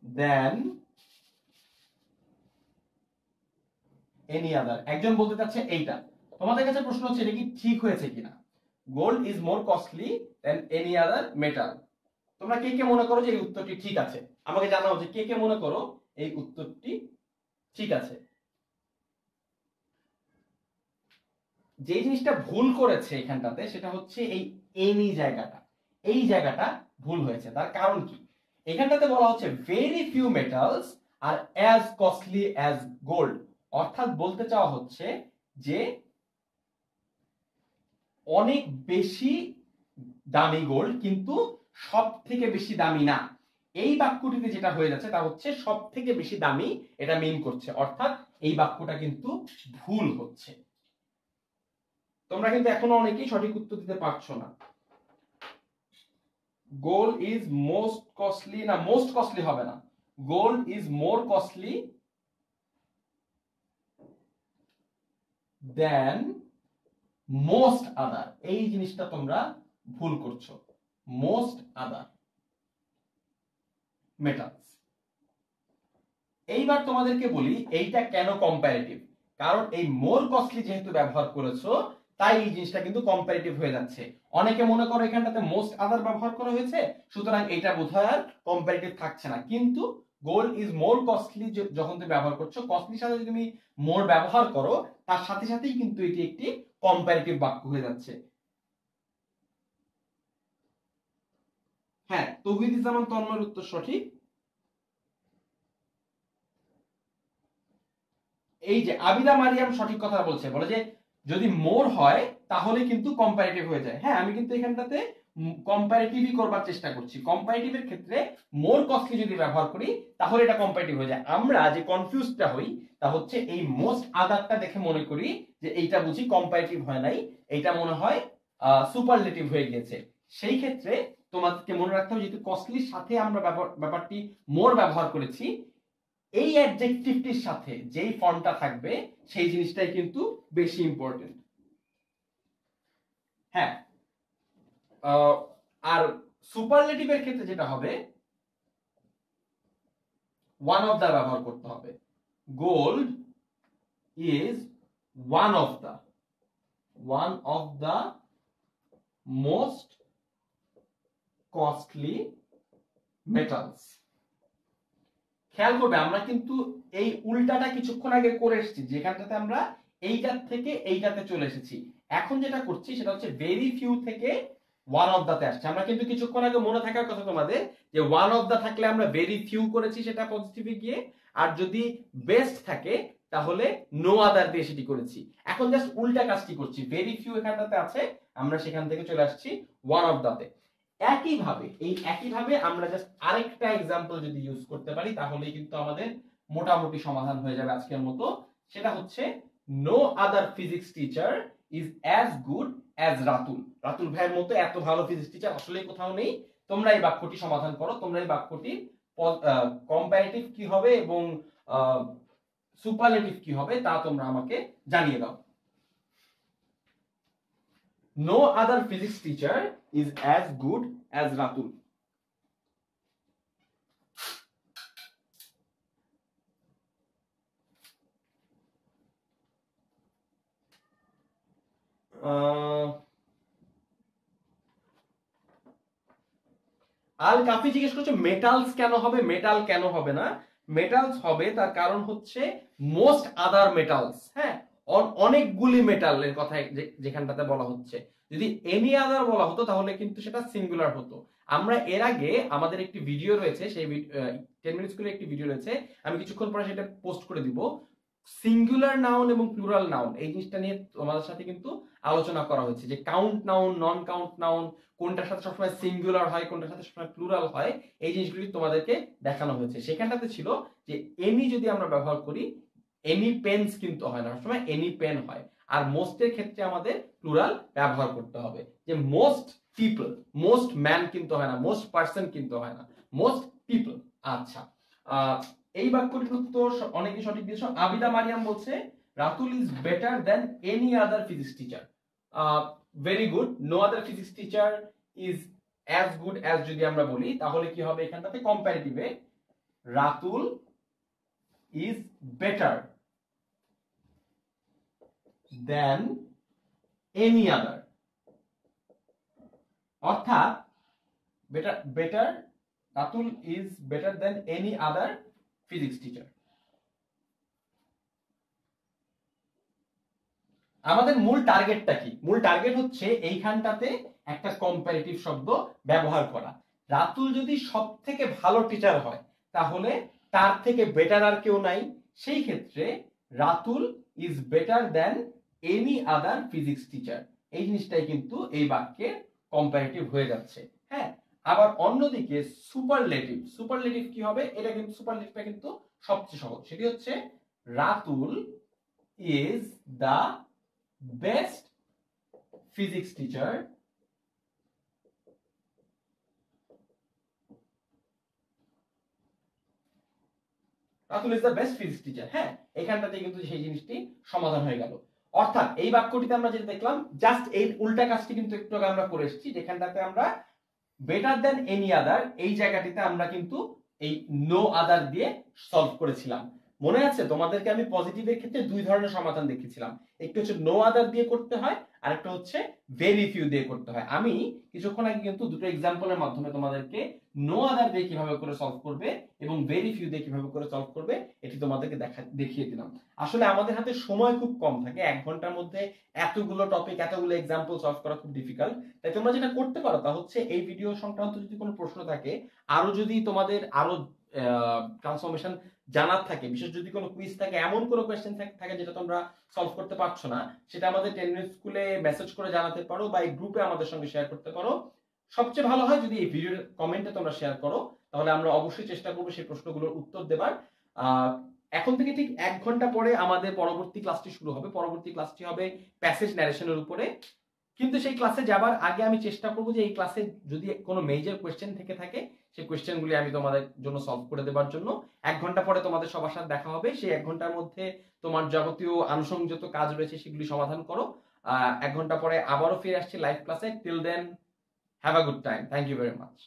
then any আদার। একজন বলতে চাচ্ছে এইটা। তোমাদের কাছে প্রশ্ন হচ্ছে এটা কি ঠিক হয়েছে কিনা। Gold is more costly then any other metal. তোমরা কে কে মনে করো যে এই উত্তরটি ঠিক আছে, আমাকে জানাও যে কে কে মনে করো এই উত্তরটি ঠিক আছে। যে জিনিসটা ভুল করেছে এখানটাতে সেটা হচ্ছে এই এনি জায়গাটা, এই জায়গাটা ভুল হয়েছে। তার কারণ কি, এখানটাতে বলা হচ্ছে ভেরি ফিউ মেটালস আর অ্যাজ কস্টলি অ্যাজ গোল্ড। অর্থাৎ বলতে চাওয়া হচ্ছে যে অনেক বেশি দামি গোল্ড কিন্তু সব থেকে বেশি দামি না। এই বাক্যটিতে যেটা হয়ে যাচ্ছে তা হচ্ছে সব থেকে বেশি দামি এটা মিন করছে, অর্থাৎ এই বাক্যটা কিন্তু ভুল হচ্ছে। তোমরা কিন্তু এখনো অনেকেই সঠিক উত্তর দিতে পারছো না। গোল্ড ইজ মোস্ট কস্টলি, না মোস্ট কস্টলি হবে না, gold is more costly than most other, এই জিনিসটা তোমরা ভুল করছো। Most other metals. এইবার তোমাদেরকে বলি এইটা কেন কম্পারেটিভ, কারণ এই মোর কস্টলি যেহেতু ব্যবহার করেছো তাই এই জিনিসটা কিন্তু কম্পারেটিভ হয়ে যাচ্ছে। অনেকে মনে করো এখানটাতে মোস্ট আদার ব্যবহার করা হয়েছে সুতরাং এটা বোধহয় আর কম্পারেটিভ থাকছে না, কিন্তু গোল্ড ইজ মোর কস্টলি যখন তুমি ব্যবহার করছো, কস্টলির সাথে যদি তুমি মোর ব্যবহার করো তার সাথে সাথেই কিন্তু এটি একটি কম্পারেটিভ বাক্য হয়ে যাচ্ছে। হ্যাঁ, তৌহিদুজ্জামান তন্ময়ের উত্তর সঠিক। এই যে আবিদা মারিয়াম সঠিক কথা বলছে, বলে যে যদি মোর হয় তাহলে কিন্তু কম্পারেটিভ হয়ে যায়। হ্যাঁ, আমি কিন্তু এখানটাতে কম্পারেটিভই করবার চেষ্টা করছি। কম্পারেটিভের ক্ষেত্রে মোর কস্টলি যদি ব্যবহার করি তাহলে এটা কম্পারেটিভ হয়ে যায়। আমরা যে কনফিউজটা হই তা হচ্ছে এই মোস্ট আদারটা দেখে মনে করি যে এইটা বুঝি কম্পারেটিভ হয় নাই, এইটা মনে হয় সুপারলেটিভ হয়ে গিয়েছে। সেই ক্ষেত্রে তোমাদেরকে মনে রাখতে হবে যেহেতু কস্টলির সাথে আমরা ব্যাপারটি মোর ব্যবহার করেছি, এই অ্যাডজেক্টিভটির সাথে যেই ফর্মটা থাকবে সেই জিনিসটাই কিন্তু বেশি ইম্পর্টেন্ট। হ্যাঁ, আর সুপারলেটিভের ক্ষেত্রে যেটা হবে ওয়ান অফ দা ব্যবহার করতে হবে। Gold is one of the most costly metals. খেয়াল করবে আমরা কিন্তু এই উল্টাটা কিছুক্ষণ আগে করে এসেছি, যেখানটাতে আমরা এইটার থেকে এইটাতে চলে এসেছি। এখন যেটা করছি সেটা হচ্ছে ভেরি ফিউ থেকে ওয়ান অফ দাতে আসছে। আমরা কিন্তু কিছুক্ষণ আগে মনে থাকার কথা তোমাদের যে ওয়ান অফ দা থাকলে আমরা ভেরি ফিউ করেছি সেটা পজিটিভে গিয়ে, আর যদি বেস্ট থাকে তাহলে নো আদার দিয়ে সেটি করেছি। এখন জাস্ট উল্টা কাজটি করছি, ভেরি ফিউ এখানটাতে আছে আমরা সেখান থেকে চলে আসছি ওয়ান অফ দাতে। একইভাবে আমরা জাস্ট আরেকটা এক্সাম্পল যদি ইউজ করতে পারি তাহলেই কিন্তু আমাদের মোটামুটি সমাধান হয়ে যাবে আজকের মতো। সেটা হচ্ছে no other physics teacher is as good as Ratul. Ratul ভাইয়ের মতো এত ভালো ফিজিক্স টিচার আসলে কোথাও নেই। তোমরা এই বাক্যটি সমাধান করো, তোমরা এই বাক্যটি কম্পারেটিভ কি হবে এবং সুপারলেটিভ কি হবে তা তোমরা আমাকে জানিয়ে দাও। No other physics teacher is as good as Ratul. আল কাফি জিজ্ঞেস করছে মেটালস কেন হবে, মেটাল কেন হবে না। মেটালস হবে তার কারণ হচ্ছে মোস্ট আদার মেটালস। হ্যাঁ, অনেকগুলি মেটালের কথা যেখানটাতে বলা হচ্ছে। যদি এনি আদার বলা হতো তাহলে কিন্তু সেটা সিঙ্গুলার হতো। আমরা এর আগে আমাদের একটি ভিডিও রয়েছে, সেই 10 মিনিটস করে একটি ভিডিও রয়েছে, আমি কিছুক্ষণ পরে সেটা পোস্ট করে দিব। সিঙ্গুলার নাউন এবং প্লুরাল নাউন এই জিনিসটা নিয়ে তোমাদের সাথে কিন্তু আলোচনা করা হয়েছে, যে count noun, non count noun, কোনটার সাথে সবসময় সিঙ্গুলার হয়, কোনটার সাথে সবসময় প্লুরাল হয়, এই জিনিসগুলি তোমাদেরকে দেখানো হয়েছে। সেখানটাতে ছিল যে এনি যদি আমরা ব্যবহার করি, এনি পেনস কিন্তু হয় না, সবসময় এনি পেন হয়। আর মোস্টের ক্ষেত্রে আমাদের প্লুরাল ব্যবহার করতে হবে, যে মোস্ট পিপল, মোস্ট ম্যান কিন্তু হয় না, মোস্ট পার্সন কিন্তু হয় না, মোস্ট পিপল। আচ্ছা, এই বাক্যটির উত্তর অনেকে সঠিক দিয়েছো। আবিদা মারিয়াম বলছে Ratul is better than any other physics teacher. Very good. No other physics teacher is as good as যদি আমরা বলি তাহলে কি হবে এখানটাতে কম্পারেটিভে Ratul is better than any other, অর্থাৎ better Ratul is better than any other physics teacher. আমাদের মূল টার্গেটটা কি? মূল টার্গেট হচ্ছে এইখানটাতে একটা কম্পারেটিভ শব্দ ব্যবহার করা। রাতুল যদি সব থেকে ভালো টিচার হয় তাহলে তার থেকে বেটার আর কেউ নাই, সেই ক্ষেত্রে Ratul is better than any other physics teacher, এই জিনিসটাই কিন্তু এই বাক্যে কম্পারেটিভ হয়ে যাচ্ছে। হ্যাঁ, আবার অন্যদিকে সুপারলেটিভ, সুপারলেটিভ কি হবে? এটা কিন্তু সুপারলেটিভটা কিন্তু সবচেয়ে সহজ, সেটি হচ্ছে Ratul is the best physics teacher Ratul is the best physics teacher. হ্যাঁ, এখানটাতে কিন্তু সেই জিনিসটি সমাধান হয়ে গেল। অর্থাৎ এই বাক্যটিতে আমরা যেটা দেখলাম জাস্ট এই উল্টা কাজটি কিন্তু একটু আগে আমরা করে এসেছি, যেখানটাতে আমরা বেটার দেন এনি আদার এই জায়গাটিতে আমরা কিন্তু এই নো আদার দিয়ে সলভ করেছিলাম। মনে আছে তোমাদেরকে আমি পজিটিভের ক্ষেত্রে দুই ধরনের সমাধান দেখিয়েছিলাম, একটি হচ্ছে নো আদার দিয়ে করতে হয়, আরেকটা হচ্ছে ভেরি ফিউ দিয়ে করতে হয়। আমি কিছুক্ষণ আগে কিন্তু দুটো এক্সাম্পলের মাধ্যমে তোমাদেরকে নো আদার দিয়ে কিভাবে করে সলভ করবে এবং ভেরি ফিউ দিয়ে কিভাবে করে সলভ করবে এটি তোমাদেরকে দেখিয়ে দিলাম। আসলে আমাদের হাতে সময় খুব কম থাকে, 1 ঘন্টার মধ্যে এতগুলো টপিক এতগুলো এক্সাম্পল সলভ করা খুব ডিফিকাল্ট। তাই তোমরা যেটা করতে পারো তা হচ্ছে এই ভিডিও সংক্রান্ত যদি কোনো প্রশ্ন থাকে, আরো যদি তোমাদের আরো ট্রান্সফরমেশন জানার থাকে, বিশেষ যদি কোনো কুইজ থাকে, এমন কোনো কোয়েশ্চেন থাকে যেটা তোমরা সলভ করতে পারছো না, সেটা আমাদের 10 মিনিট স্কুলে মেসেজ করে জানাতে পারো বা এই গ্রুপে আমাদের সঙ্গে শেয়ার করতে পারো। সবচেয়ে ভালো হয় যদি এই ভিডিওর কমেন্টে তোমরা শেয়ার করো, তাহলে আমরা অবশ্যই চেষ্টা করবো সেই প্রশ্নগুলোর উত্তর দেবার। এখন থেকে ঠিক 1 ঘন্টা পরে আমাদের পরবর্তী ক্লাসটি শুরু হবে। পরবর্তী ক্লাসটি হবে প্যাসেজ ন্যারেশনের উপরে। কিন্তু সেই ক্লাসে যাবার আগে আমি চেষ্টা করবো যে এই ক্লাসে যদি কোনো মেজর কোয়েশ্চেন থেকে থাকে সেই কোয়েশ্চেনগুলি আমি তোমাদের জন্য সলভ করে দেবার জন্য 1 ঘন্টা পরে তোমাদের সবার সাথে দেখা হবে। সেই 1 ঘন্টার মধ্যে তোমার যাবতীয় আনুষঙ্গিক কাজ রয়েছে সেগুলি সমাধান করো। 1 ঘন্টা পরে আবারও ফিরে আসছি লাইভ ক্লাসে। Till then have a good time. Thank you very much.